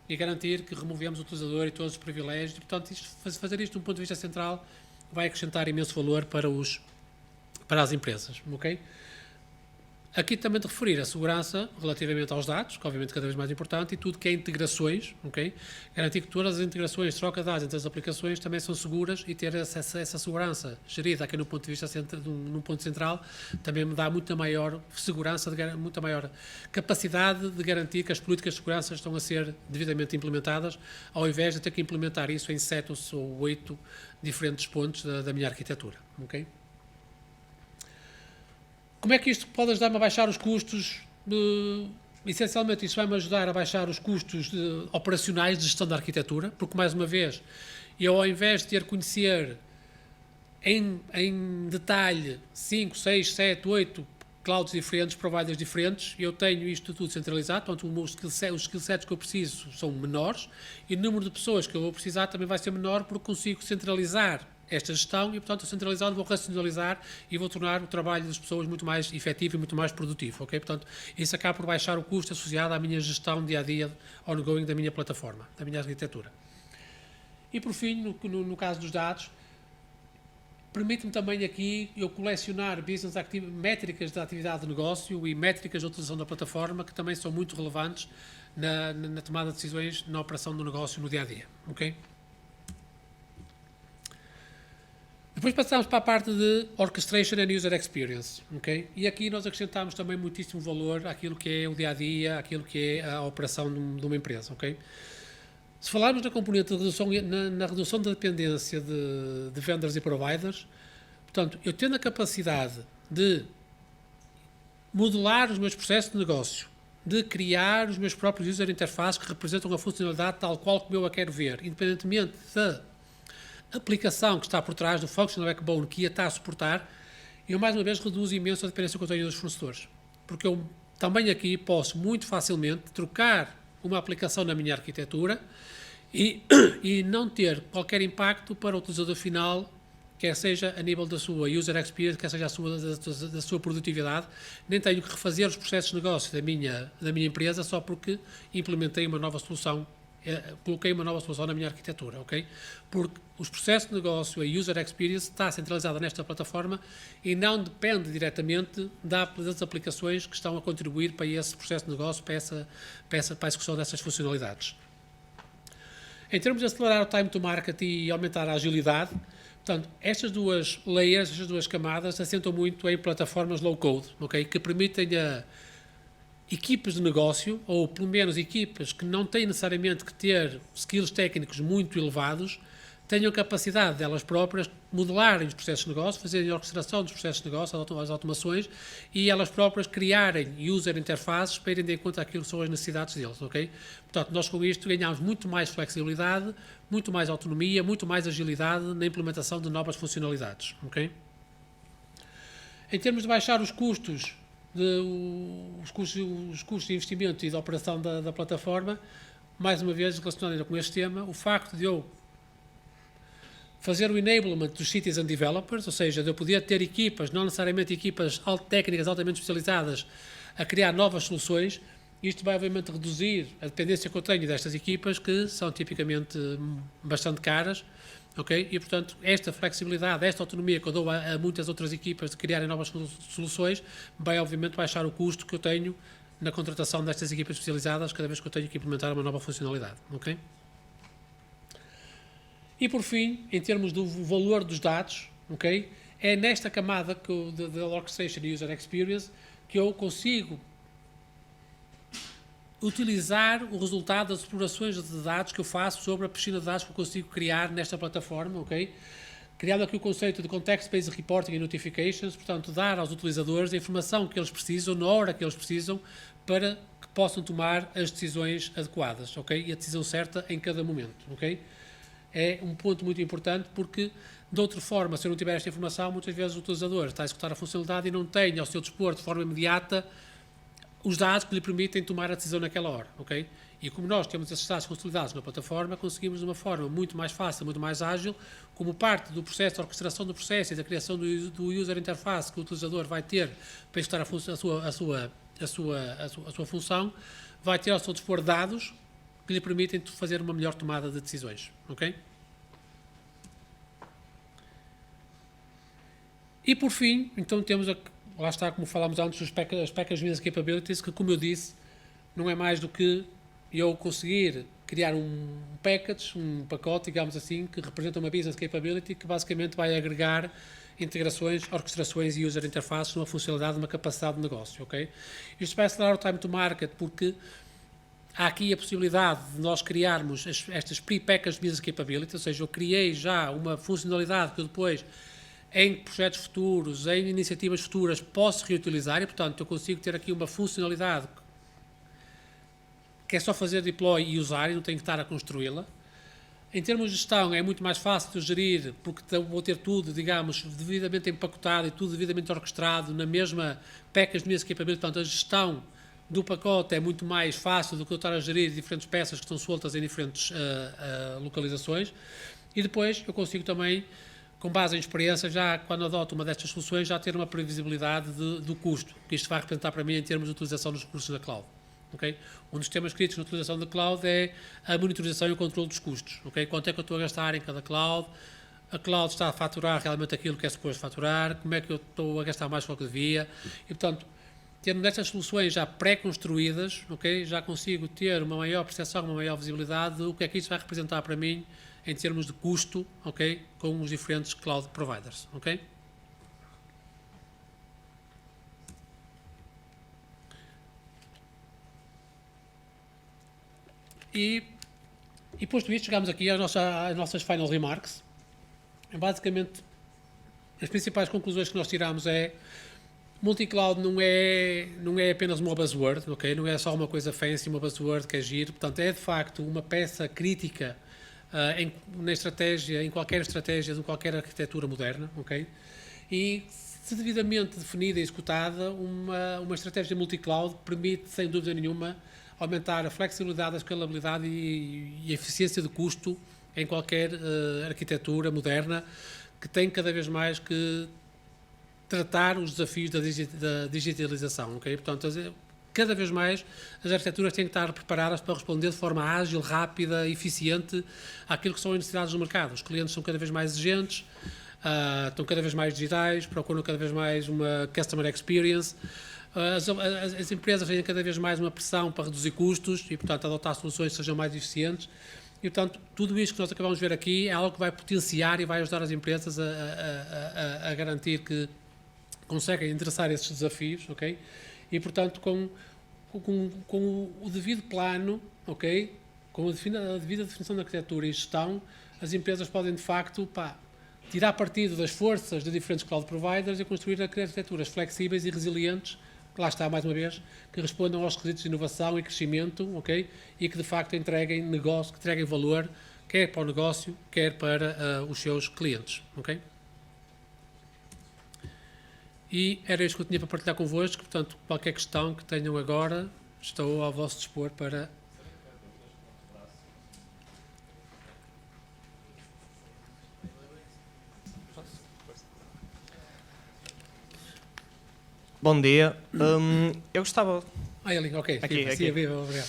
e garantir que removemos o utilizador e todos os privilégios. E, portanto, fazer isto de um ponto de vista central vai acrescentar imenso valor para as empresas, ok? Aqui também de referir a segurança relativamente aos dados, que obviamente é cada vez mais importante, e tudo que é integrações, ok? Garantir que todas as integrações, troca de dados entre as aplicações também são seguras e ter essa segurança gerida aqui no ponto de vista num ponto central também me dá muita maior segurança, muita maior capacidade de garantir que as políticas de segurança estão a ser devidamente implementadas, ao invés de ter que implementar isso em 7 ou 8 diferentes pontos da minha arquitetura, ok? Como é que isto pode ajudar-me a baixar os custos? Essencialmente, isso vai-me ajudar a baixar os custos operacionais de gestão da arquitetura, porque, mais uma vez, eu, ao invés de ter que conhecer em detalhe 5, 6, 7, 8 clouds diferentes, providers diferentes, eu tenho isto tudo centralizado, portanto, os skill sets que eu preciso são menores e o número de pessoas que eu vou precisar também vai ser menor porque consigo centralizar esta gestão e, portanto, centralizado vou racionalizar e vou tornar o trabalho das pessoas muito mais efetivo e muito mais produtivo, ok? Portanto, isso acaba por baixar o custo associado à minha gestão dia-a-dia ongoing da minha plataforma, da minha arquitetura. E, por fim, no caso dos dados, permite-me também aqui eu colecionar métricas da atividade de negócio e métricas de utilização da plataforma que também são muito relevantes na tomada de decisões, na operação do negócio no dia-a-dia. Ok? Depois passamos para a parte de Orchestration and User Experience. Okay? E aqui nós acrescentamos também muitíssimo valor àquilo que é o dia-a-dia, àquilo que é a operação de uma empresa. Okay? Se falarmos na componente de redução, na redução da dependência de vendors e providers, portanto, eu tendo a capacidade de modelar os meus processos de negócio, de criar os meus próprios user interfaces que representam a funcionalidade tal qual como eu a quero ver, independentemente da aplicação que está por trás do functional backbone que ia estar a suportar, eu mais uma vez reduzo imenso a dependência que eu tenho dos fornecedores. Porque eu também aqui posso muito facilmente trocar uma aplicação na minha arquitetura e não ter qualquer impacto para o utilizador final, quer seja a nível da sua user experience, quer seja da sua produtividade. Nem tenho que refazer os processos de negócio da minha empresa só porque implementei uma nova solução, coloquei uma nova solução na minha arquitetura, ok? Porque os processos de negócio, a user experience, está centralizada nesta plataforma e não depende diretamente das aplicações que estão a contribuir para esse processo de negócio, para a execução dessas funcionalidades. Em termos de acelerar o time to market e aumentar a agilidade, portanto, estas duas layers, estas duas camadas, assentam muito em plataformas low-code, ok? Que permitem a equipes de negócio, ou pelo menos equipes que não têm necessariamente que ter skills técnicos muito elevados, tenham capacidade delas próprias modelarem os processos de negócio, fazerem a orquestração dos processos de negócio, as automações, e elas próprias criarem user interfaces para irem de conta aquilo que são as necessidades deles, ok? Portanto, nós com isto ganhamos muito mais flexibilidade, muito mais autonomia, muito mais agilidade na implementação de novas funcionalidades, ok? Em termos de baixar os custos de investimento e de operação da plataforma, mais uma vez, relacionado com este tema, o facto de eu fazer o enablement dos citizen developers, ou seja, de eu poder ter equipas, não necessariamente equipas técnicas altamente especializadas, a criar novas soluções, isto vai obviamente reduzir a dependência que eu tenho destas equipas, que são tipicamente bastante caras, ok? E, portanto, esta flexibilidade, esta autonomia que eu dou a muitas outras equipas de criarem novas soluções, vai obviamente baixar o custo que eu tenho na contratação destas equipas especializadas cada vez que eu tenho que implementar uma nova funcionalidade, ok? E, por fim, em termos do valor dos dados, ok? É nesta camada da Orchestration e User Experience que eu consigo utilizar o resultado das explorações de dados que eu faço sobre a piscina de dados que eu consigo criar nesta plataforma, ok? Criando aqui o conceito de Context-Based Reporting e Notifications, portanto, dar aos utilizadores a informação que eles precisam, na hora que eles precisam, para que possam tomar as decisões adequadas, ok? E a decisão certa em cada momento, ok? É um ponto muito importante porque, de outra forma, se eu não tiver esta informação, muitas vezes o utilizador está a executar a funcionalidade e não tem ao seu dispor de forma imediata os dados que lhe permitem tomar a decisão naquela hora, ok? E como nós temos esses dados consolidados na plataforma, conseguimos de uma forma muito mais fácil, muito mais ágil, como parte do processo de orquestração do processo e da criação do user interface que o utilizador vai ter para executar a sua função, vai ter ao seu dispor dados que lhe permitem fazer uma melhor tomada de decisões, ok? E por fim, então temos lá está, como falámos antes, as Package Business Capabilities, que, como eu disse, não é mais do que eu conseguir criar um pacote, digamos assim, que representa uma Business Capability, que basicamente vai agregar integrações, orquestrações e user interfaces numa funcionalidade, numa capacidade de negócio, ok? Isto vai acelerar o time to market, porque há aqui a possibilidade de nós criarmos estas pre-packaged business capabilities, ou seja, eu criei já uma funcionalidade que eu depois, em projetos futuros, em iniciativas futuras, posso reutilizar e, portanto, eu consigo ter aqui uma funcionalidade que é só fazer deploy e usar e não tenho que estar a construí-la. Em termos de gestão, é muito mais fácil de gerir, porque vou ter tudo, digamos, devidamente empacotado e tudo devidamente orquestrado na mesma packaged business capability, portanto, a gestão do pacote é muito mais fácil do que eu estar a gerir diferentes peças que estão soltas em diferentes localizações. E depois eu consigo também, com base em experiência, já quando adoto uma destas soluções, já ter uma previsibilidade do custo que isto vai representar para mim em termos de utilização dos recursos da cloud. Okay? Um dos temas críticos na utilização da cloud é a monitorização e o controle dos custos. Okay? Quanto é que eu estou a gastar em cada cloud? A cloud está a faturar realmente aquilo que é suposto faturar? Como é que eu estou a gastar mais do que devia? E, portanto, tendo nestas soluções já pré-construídas, ok, já consigo ter uma maior percepção, uma maior visibilidade do que é que isso vai representar para mim em termos de custo, ok, com os diferentes cloud providers, ok? E posto isto, chegamos aqui às nossas final remarks. Basicamente, as principais conclusões que nós tiramos é multi-cloud não é apenas uma buzzword, ok? Não é só uma coisa fancy, uma buzzword que é giro. Portanto, é de facto uma peça crítica na estratégia, em qualquer estratégia de qualquer arquitetura moderna, ok? E se devidamente definida e executada, uma estratégia multi-cloud permite, sem dúvida nenhuma, aumentar a flexibilidade, a escalabilidade e a eficiência de custo em qualquer arquitetura moderna que tem cada vez mais que tratar os desafios da digitalização, ok? Portanto, cada vez mais as arquiteturas têm que estar preparadas para responder de forma ágil, rápida, eficiente àquilo que são as necessidades do mercado. Os clientes são cada vez mais exigentes, estão cada vez mais digitais, procuram cada vez mais uma customer experience. As empresas têm cada vez mais uma pressão para reduzir custos e, portanto, adotar soluções que sejam mais eficientes. E, portanto, tudo isto que nós acabamos de ver aqui é algo que vai potenciar e vai ajudar as empresas a garantir que conseguem endereçar esses desafios, ok? E, portanto, com o devido plano, ok? Com a devida definição da arquitetura e gestão, as empresas podem, de facto, tirar partido das forças de diferentes cloud providers e construir arquiteturas flexíveis e resilientes, lá está, mais uma vez, que respondam aos requisitos de inovação e crescimento, ok? E que, de facto, entreguem negócio, que entreguem valor, quer para o negócio, quer para os seus clientes, ok? E era isso que eu tinha para partilhar convosco, portanto, qualquer questão que tenham agora, estou ao vosso dispor para... Bom dia. Eu gostava... ali, ok. Aqui. Sim, obrigado.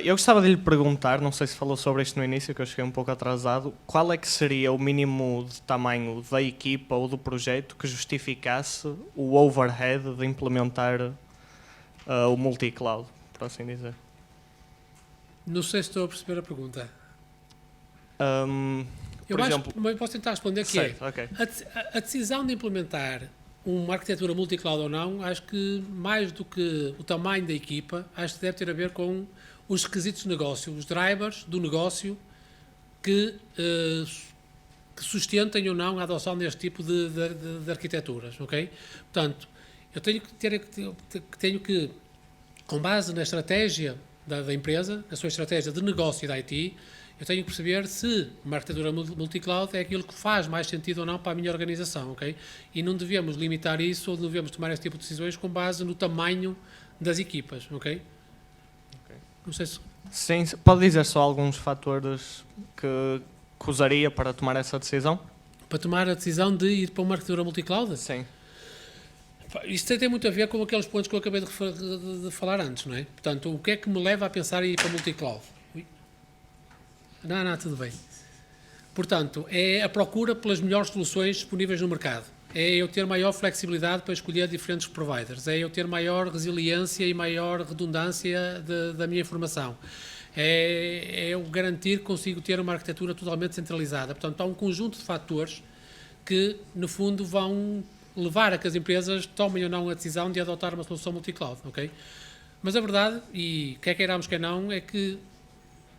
Eu gostava de lhe perguntar, não sei se falou sobre isto no início, que eu cheguei um pouco atrasado, qual é que seria o mínimo de tamanho da equipa ou do projeto que justificasse o overhead de implementar o multi-cloud, por assim dizer? Não sei se estou a perceber a pergunta. Por exemplo... Mas posso tentar responder que Certo, ok. a decisão de implementar uma arquitetura multi-cloud ou não, acho que mais do que o tamanho da equipa, acho que deve ter a ver com os requisitos de negócio, os drivers do negócio que sustentem ou não a adoção deste tipo de arquiteturas, ok? Portanto, eu tenho que, com base na estratégia da empresa, na sua estratégia de negócio e da IT, eu tenho que perceber se uma arquitetura multi-cloud é aquilo que faz mais sentido ou não para a minha organização, ok? E não devemos limitar isso ou não devemos tomar esse tipo de decisões com base no tamanho das equipas, ok? Não sei se... Sim, pode dizer só alguns fatores que usaria para tomar essa decisão? Para tomar a decisão de ir para uma arquitetura multi-cloud? Sim. Isto tem muito a ver com aqueles pontos que eu acabei de falar antes, não é? Portanto, o que é que me leva a pensar em ir para multi-cloud? Não, tudo bem. Portanto, é a procura pelas melhores soluções disponíveis no mercado. É eu ter maior flexibilidade para escolher diferentes providers. É eu ter maior resiliência e maior redundância da minha informação. É eu garantir que consigo ter uma arquitetura totalmente centralizada. Portanto, há um conjunto de fatores que, no fundo, vão levar a que as empresas tomem ou não a decisão de adotar uma solução multi-cloud, ok? Mas a verdade, e quer queiramos, quer não, é que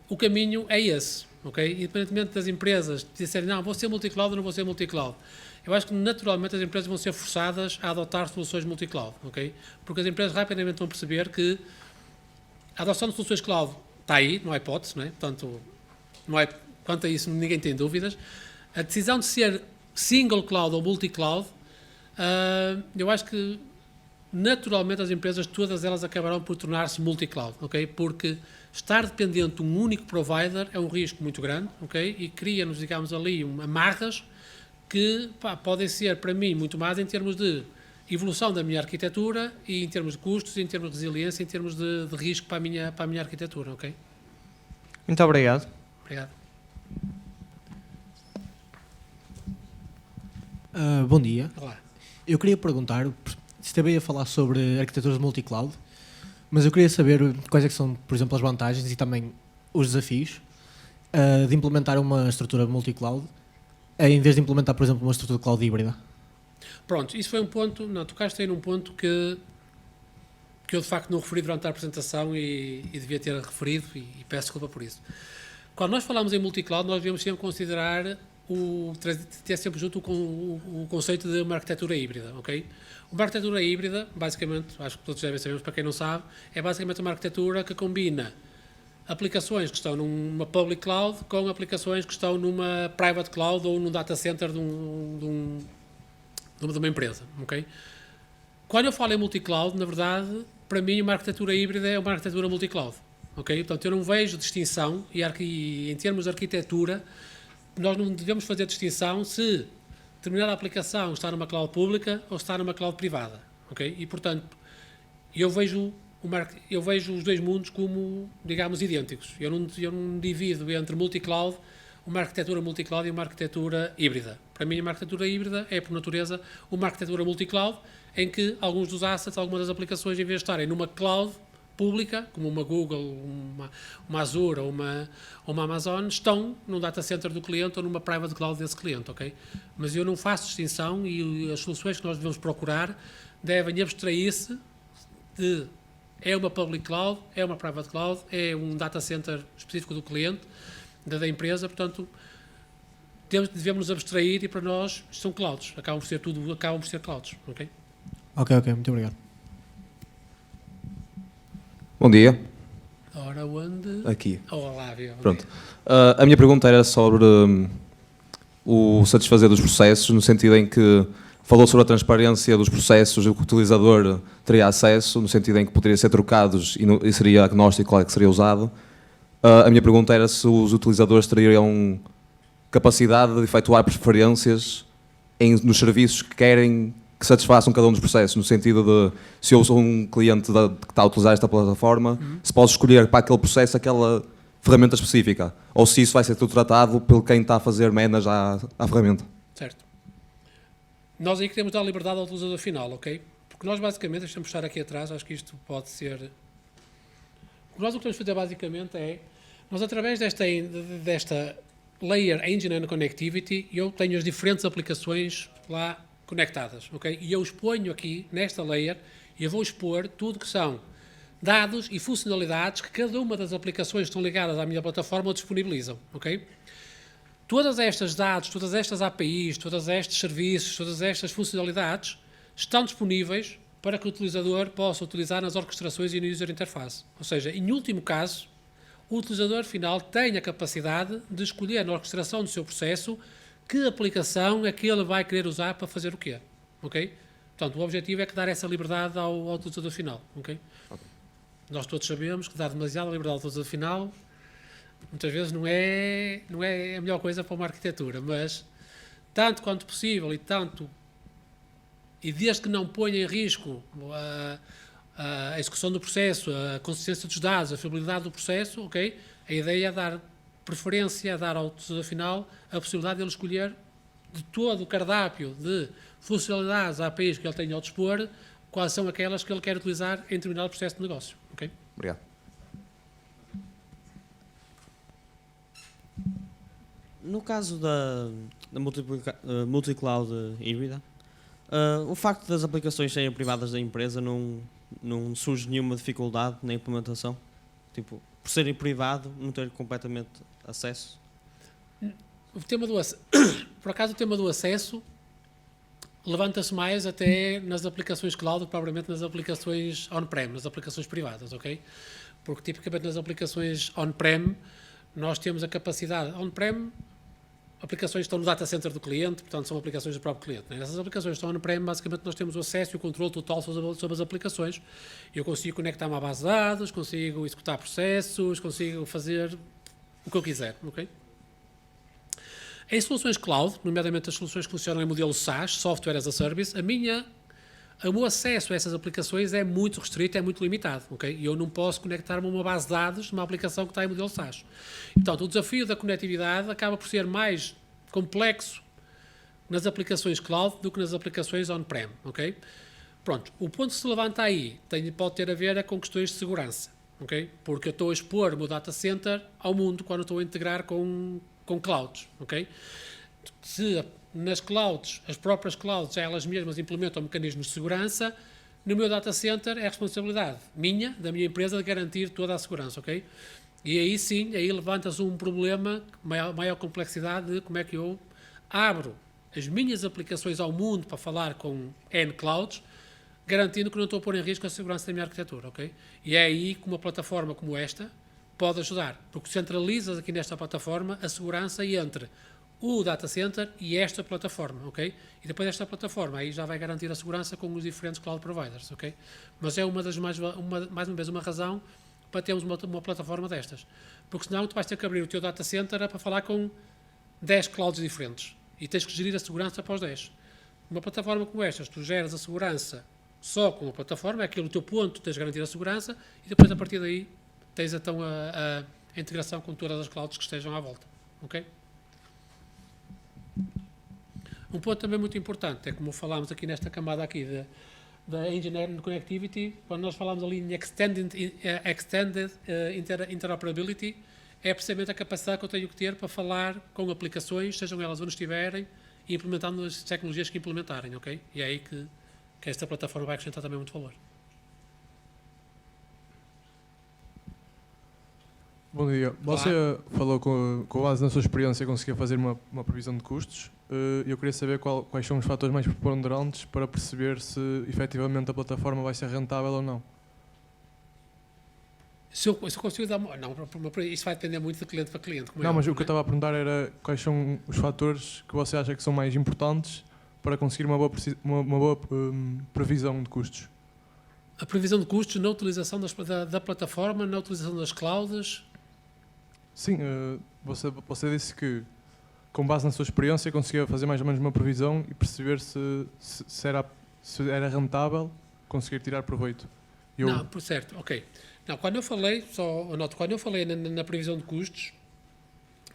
o caminho é esse, ok? Independentemente das empresas disserem, não, vou ser multi-cloud ou não vou ser multi-cloud. Eu acho que naturalmente as empresas vão ser forçadas a adotar soluções multi-cloud, ok? Porque as empresas rapidamente vão perceber que a adoção de soluções cloud está aí, não há hipótese, não é? Portanto, quanto a isso ninguém tem dúvidas. A decisão de ser single cloud ou multi-cloud, eu acho que naturalmente as empresas, todas elas acabarão por tornar-se multi-cloud, ok? Porque estar dependente de um único provider é um risco muito grande, ok? E cria-nos, digamos ali, amarras que podem ser, para mim, muito mais em termos de evolução da minha arquitetura e em termos de custos, em termos de resiliência, em termos de risco para a minha arquitetura, ok? Muito obrigado. Obrigado. Bom dia. Olá. Eu queria perguntar, esteve a falar sobre arquiteturas de multi-cloud, mas eu queria saber quais é que são, por exemplo, as vantagens e também os desafios de implementar uma estrutura multi-cloud em vez de implementar, por exemplo, uma estrutura de cloud híbrida. Pronto, isso foi um ponto, não, tocaste aí num ponto que eu de facto não referi durante a apresentação e devia ter referido e peço desculpa por isso. Quando nós falamos em multi-cloud, nós devemos sempre considerar ter sempre junto o conceito de uma arquitetura híbrida, ok? Uma arquitetura híbrida, basicamente, acho que todos devem saber, mas para quem não sabe, é basicamente uma arquitetura que combina aplicações que estão numa public cloud com aplicações que estão numa private cloud ou num data center de uma empresa, ok? Quando eu falo em multi-cloud, na verdade, para mim uma arquitetura híbrida é uma arquitetura multi-cloud, ok? Portanto, eu não vejo distinção e em termos de arquitetura, nós não devemos fazer distinção se determinada aplicação está numa cloud pública ou está numa cloud privada, ok? E, portanto, eu vejo os dois mundos como, digamos, idênticos. Eu não divido entre multi-cloud, uma arquitetura multi-cloud e uma arquitetura híbrida. Para mim, uma arquitetura híbrida é, por natureza, uma arquitetura multi-cloud em que alguns dos assets, algumas das aplicações, em vez de estarem numa cloud pública, como uma Google, uma Azure ou uma Amazon, estão num data center do cliente ou numa private cloud desse cliente, ok? Mas eu não faço distinção e as soluções que nós devemos procurar devem abstrair-se de é uma public cloud, é uma private cloud, é um data center específico do cliente, da empresa, portanto, devemos nos abstrair e para nós são clouds, acabam por ser clouds, ok? Ok, muito obrigado. Bom dia. Ora, onde? Aqui. Olá, viu? Pronto. A minha pergunta era sobre o satisfazer dos processos, no sentido em que falou sobre a transparência dos processos, o que o utilizador teria acesso, no sentido em que poderiam ser trocados e seria agnóstico qual é que seria usado. A minha pergunta era se os utilizadores teriam capacidade de efetuar preferências nos serviços que querem que satisfaçam cada um dos processos, no sentido de, se eu sou um cliente que está a utilizar esta plataforma, se posso escolher para aquele processo aquela ferramenta específica, ou se isso vai ser tudo tratado pelo quem está a fazer manage à ferramenta. Certo. Nós aí queremos dar liberdade ao utilizador final, ok? Porque nós basicamente, deixa-me puxar aqui atrás, acho que isto pode ser... Nós o que temos de fazer basicamente é, nós através desta Layer Engine and Connectivity, eu tenho as diferentes aplicações lá conectadas, ok? E eu exponho aqui, nesta layer, eu vou expor tudo que são dados e funcionalidades que cada uma das aplicações que estão ligadas à minha plataforma disponibilizam, ok? Todas estas dados, todas estas APIs, todos estes serviços, todas estas funcionalidades estão disponíveis para que o utilizador possa utilizar nas orquestrações e no user interface. Ou seja, em último caso, o utilizador final tem a capacidade de escolher na orquestração do seu processo que aplicação é que ele vai querer usar para fazer o quê, ok? Portanto, o objetivo é que dar essa liberdade ao utilizador final, ok? Nós todos sabemos que dar demasiada liberdade ao utilizador final muitas vezes não é a melhor coisa para uma arquitetura, mas tanto quanto possível e desde que não ponha em risco a execução do processo, a consistência dos dados, a fiabilidade do processo, ok? A ideia é dar preferência, a dar ao utilizador final a possibilidade de ele escolher de todo o cardápio de funcionalidades, APIs que ele tem ao dispor, quais são aquelas que ele quer utilizar em determinado processo de negócio, ok? Obrigado. No caso da multi-cloud híbrida, o facto das aplicações serem privadas da empresa não surge nenhuma dificuldade na implementação? Tipo, por serem privado, não ter completamente acesso? Por acaso, o tema do acesso levanta-se mais até nas aplicações cloud do que propriamente nas aplicações on-prem, nas aplicações privadas, ok? Porque, tipicamente, nas aplicações on-prem, nós temos a capacidade... On-prem, aplicações que estão no data center do cliente, portanto, são aplicações do próprio cliente. Né? Essas aplicações estão on-prem, basicamente, nós temos o acesso e o controle total sobre as aplicações. Eu consigo conectar-me à base de dados, consigo executar processos, consigo fazer o que eu quiser, ok? Em soluções cloud, nomeadamente as soluções que funcionam em modelo SaaS, Software as a Service, o meu acesso a essas aplicações é muito restrito, é muito limitado, ok? E eu não posso conectar-me a uma base de dados de uma aplicação que está em modelo SaaS. Portanto, o desafio da conectividade acaba por ser mais complexo nas aplicações cloud do que nas aplicações on-prem, ok? Pronto, o ponto que se levanta aí pode ter a ver com questões de segurança, ok? Porque eu estou a expor o meu data center ao mundo quando eu estou a integrar com clouds, ok? Se nas clouds, as próprias clouds, elas mesmas implementam mecanismos de segurança, no meu data center é responsabilidade minha, da minha empresa, de garantir toda a segurança, ok? E aí sim, aí levanta-se um problema, maior complexidade de como é que eu abro as minhas aplicações ao mundo para falar com N clouds, garantindo que não estou a pôr em risco a segurança da minha arquitetura, ok? E é aí que uma plataforma como esta pode ajudar, porque centralizas aqui nesta plataforma a segurança entre o data center e esta plataforma, ok? E depois esta plataforma aí já vai garantir a segurança com os diferentes cloud providers, ok? Mas é mais uma vez uma razão para termos uma plataforma destas, porque senão tu vais ter que abrir o teu data center para falar com 10 clouds diferentes e tens que gerir a segurança para os 10. Uma plataforma como estas, tu geras a segurança só com a plataforma, é aquele o teu ponto, tens de garantir a segurança e depois a partir daí tens então a integração com todas as clouds que estejam à volta, ok? Um ponto também muito importante é como falámos aqui nesta camada aqui da Engineering Connectivity, quando nós falamos ali em Extended Interoperability, é precisamente a capacidade que eu tenho que ter para falar com aplicações, sejam elas onde estiverem, e implementando as tecnologias que implementarem, ok? E é aí que esta plataforma vai acrescentar também muito valor. Bom dia. Você falou com base na sua experiência conseguia fazer uma previsão de custos. Eu queria saber quais são os fatores mais preponderantes para perceber se efetivamente a plataforma vai ser rentável ou não. Se eu consigo dar... Não, isso vai depender muito de cliente para cliente. Não, mas o que eu estava a perguntar era quais são os fatores que você acha que são mais importantes para conseguir uma boa previsão de custos. A previsão de custos na utilização da plataforma, na utilização das clouds. Sim, você disse que com base na sua experiência conseguia fazer mais ou menos uma previsão e perceber se era rentável conseguir tirar proveito. Não, por certo, ok. Não, quando eu falei, quando eu falei na previsão de custos,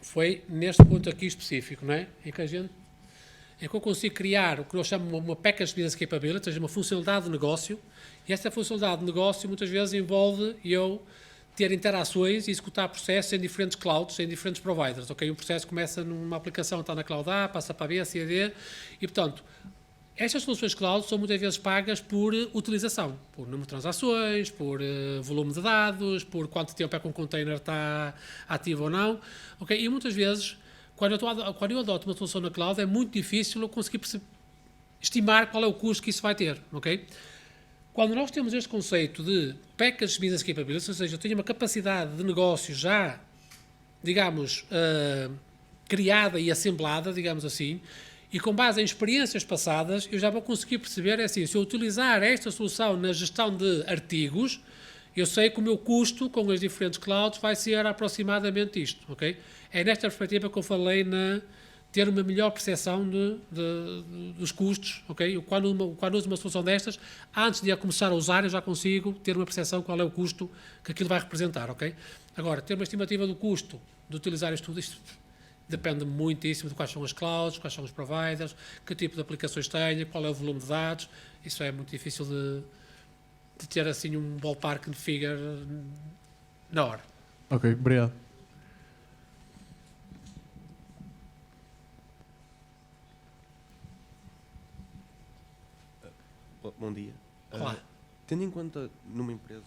foi neste ponto aqui específico, não é? Em que eu consigo criar o que nós chamamos uma package business capability, ou seja, uma funcionalidade de negócio, e esta funcionalidade de negócio muitas vezes envolve eu ter interações e executar processos em diferentes clouds, em diferentes providers, ok? Um processo começa numa aplicação, está na cloud A, passa para a B, C, D, e portanto, estas soluções cloud são muitas vezes pagas por utilização, por número de transações, por volume de dados, por quanto tempo é que um container está ativo ou não, ok? E muitas vezes, quando eu adoto uma solução na cloud, é muito difícil eu conseguir estimar qual é o custo que isso vai ter, ok? Quando nós temos este conceito de package business capabilities, ou seja, eu tenho uma capacidade de negócio já, digamos, criada e assemblada, digamos assim, e com base em experiências passadas, eu já vou conseguir perceber, assim, se eu utilizar esta solução na gestão de artigos, eu sei que o meu custo com as diferentes clouds vai ser aproximadamente isto, ok? É nesta perspectiva que eu falei ter uma melhor percepção dos custos, ok? Quando uso uma solução destas, antes de a começar a usar, eu já consigo ter uma percepção qual é o custo que aquilo vai representar, ok? Agora, ter uma estimativa do custo de utilizar isto depende muitíssimo de quais são as clouds, quais são os providers, que tipo de aplicações têm, qual é o volume de dados. Isso é muito difícil de ter assim um ballpark figure na hora. Ok, obrigado. Bom dia. Olá. Tendo em conta numa empresa...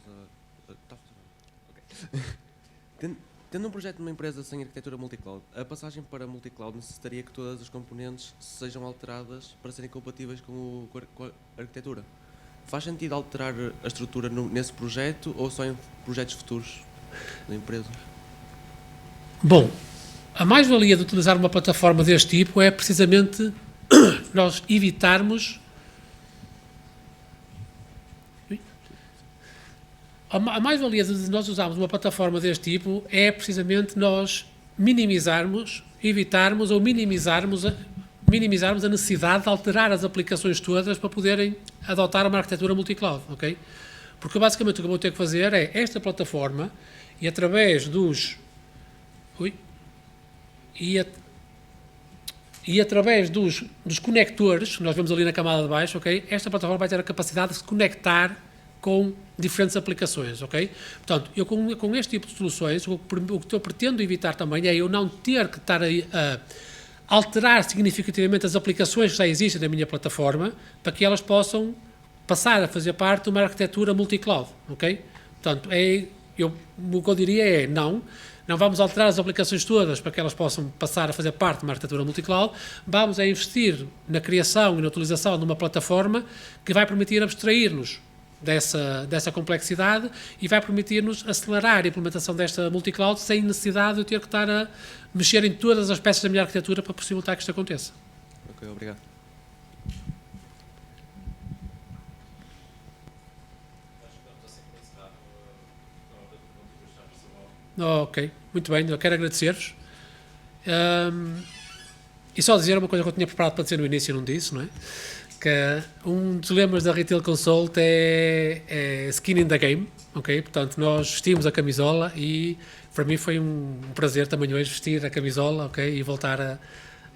Tendo um projeto numa empresa sem arquitetura multicloud, a passagem para multicloud necessitaria que todas as componentes sejam alteradas para serem compatíveis com a arquitetura. Faz sentido alterar a estrutura nesse projeto ou só em projetos futuros da empresa? Bom, a mais-valia de utilizar uma plataforma deste tipo é precisamente nós evitarmos... A mais-valia de nós usarmos uma plataforma deste tipo é precisamente nós evitarmos ou minimizarmos a necessidade de alterar as aplicações todas para poderem adotar uma arquitetura multicloud, ok? Porque basicamente o que eu vou ter que fazer é esta plataforma e através dos... E através dos conectores, que nós vemos ali na camada de baixo, ok? Esta plataforma vai ter a capacidade de se conectar com diferentes aplicações, ok? Portanto, eu com este tipo de soluções, o que eu pretendo evitar também é eu não ter que estar a alterar significativamente as aplicações que já existem na minha plataforma para que elas possam passar a fazer parte de uma arquitetura multi-cloud, ok? Portanto, o que eu diria é não vamos alterar as aplicações todas para que elas possam passar a fazer parte de uma arquitetura multi-cloud, vamos a investir na criação e na utilização de uma plataforma que vai permitir abstrair-nos dessa complexidade e vai permitir-nos acelerar a implementação desta multi-cloud sem necessidade de eu ter que estar a mexer em todas as peças da minha arquitetura para possibilitar que isto aconteça. Ok, obrigado. Ok, muito bem, eu quero agradecer-vos. E só dizer uma coisa que eu tinha preparado para dizer no início e não disse, não é? Que um dos lemas da Retail Consult é skin in the game, ok? Portanto, nós vestimos a camisola e para mim foi um prazer também hoje vestir a camisola, ok? E voltar a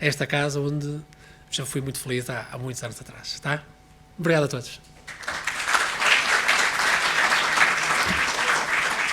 esta casa onde já fui muito feliz há muitos anos atrás, tá? Obrigado a todos.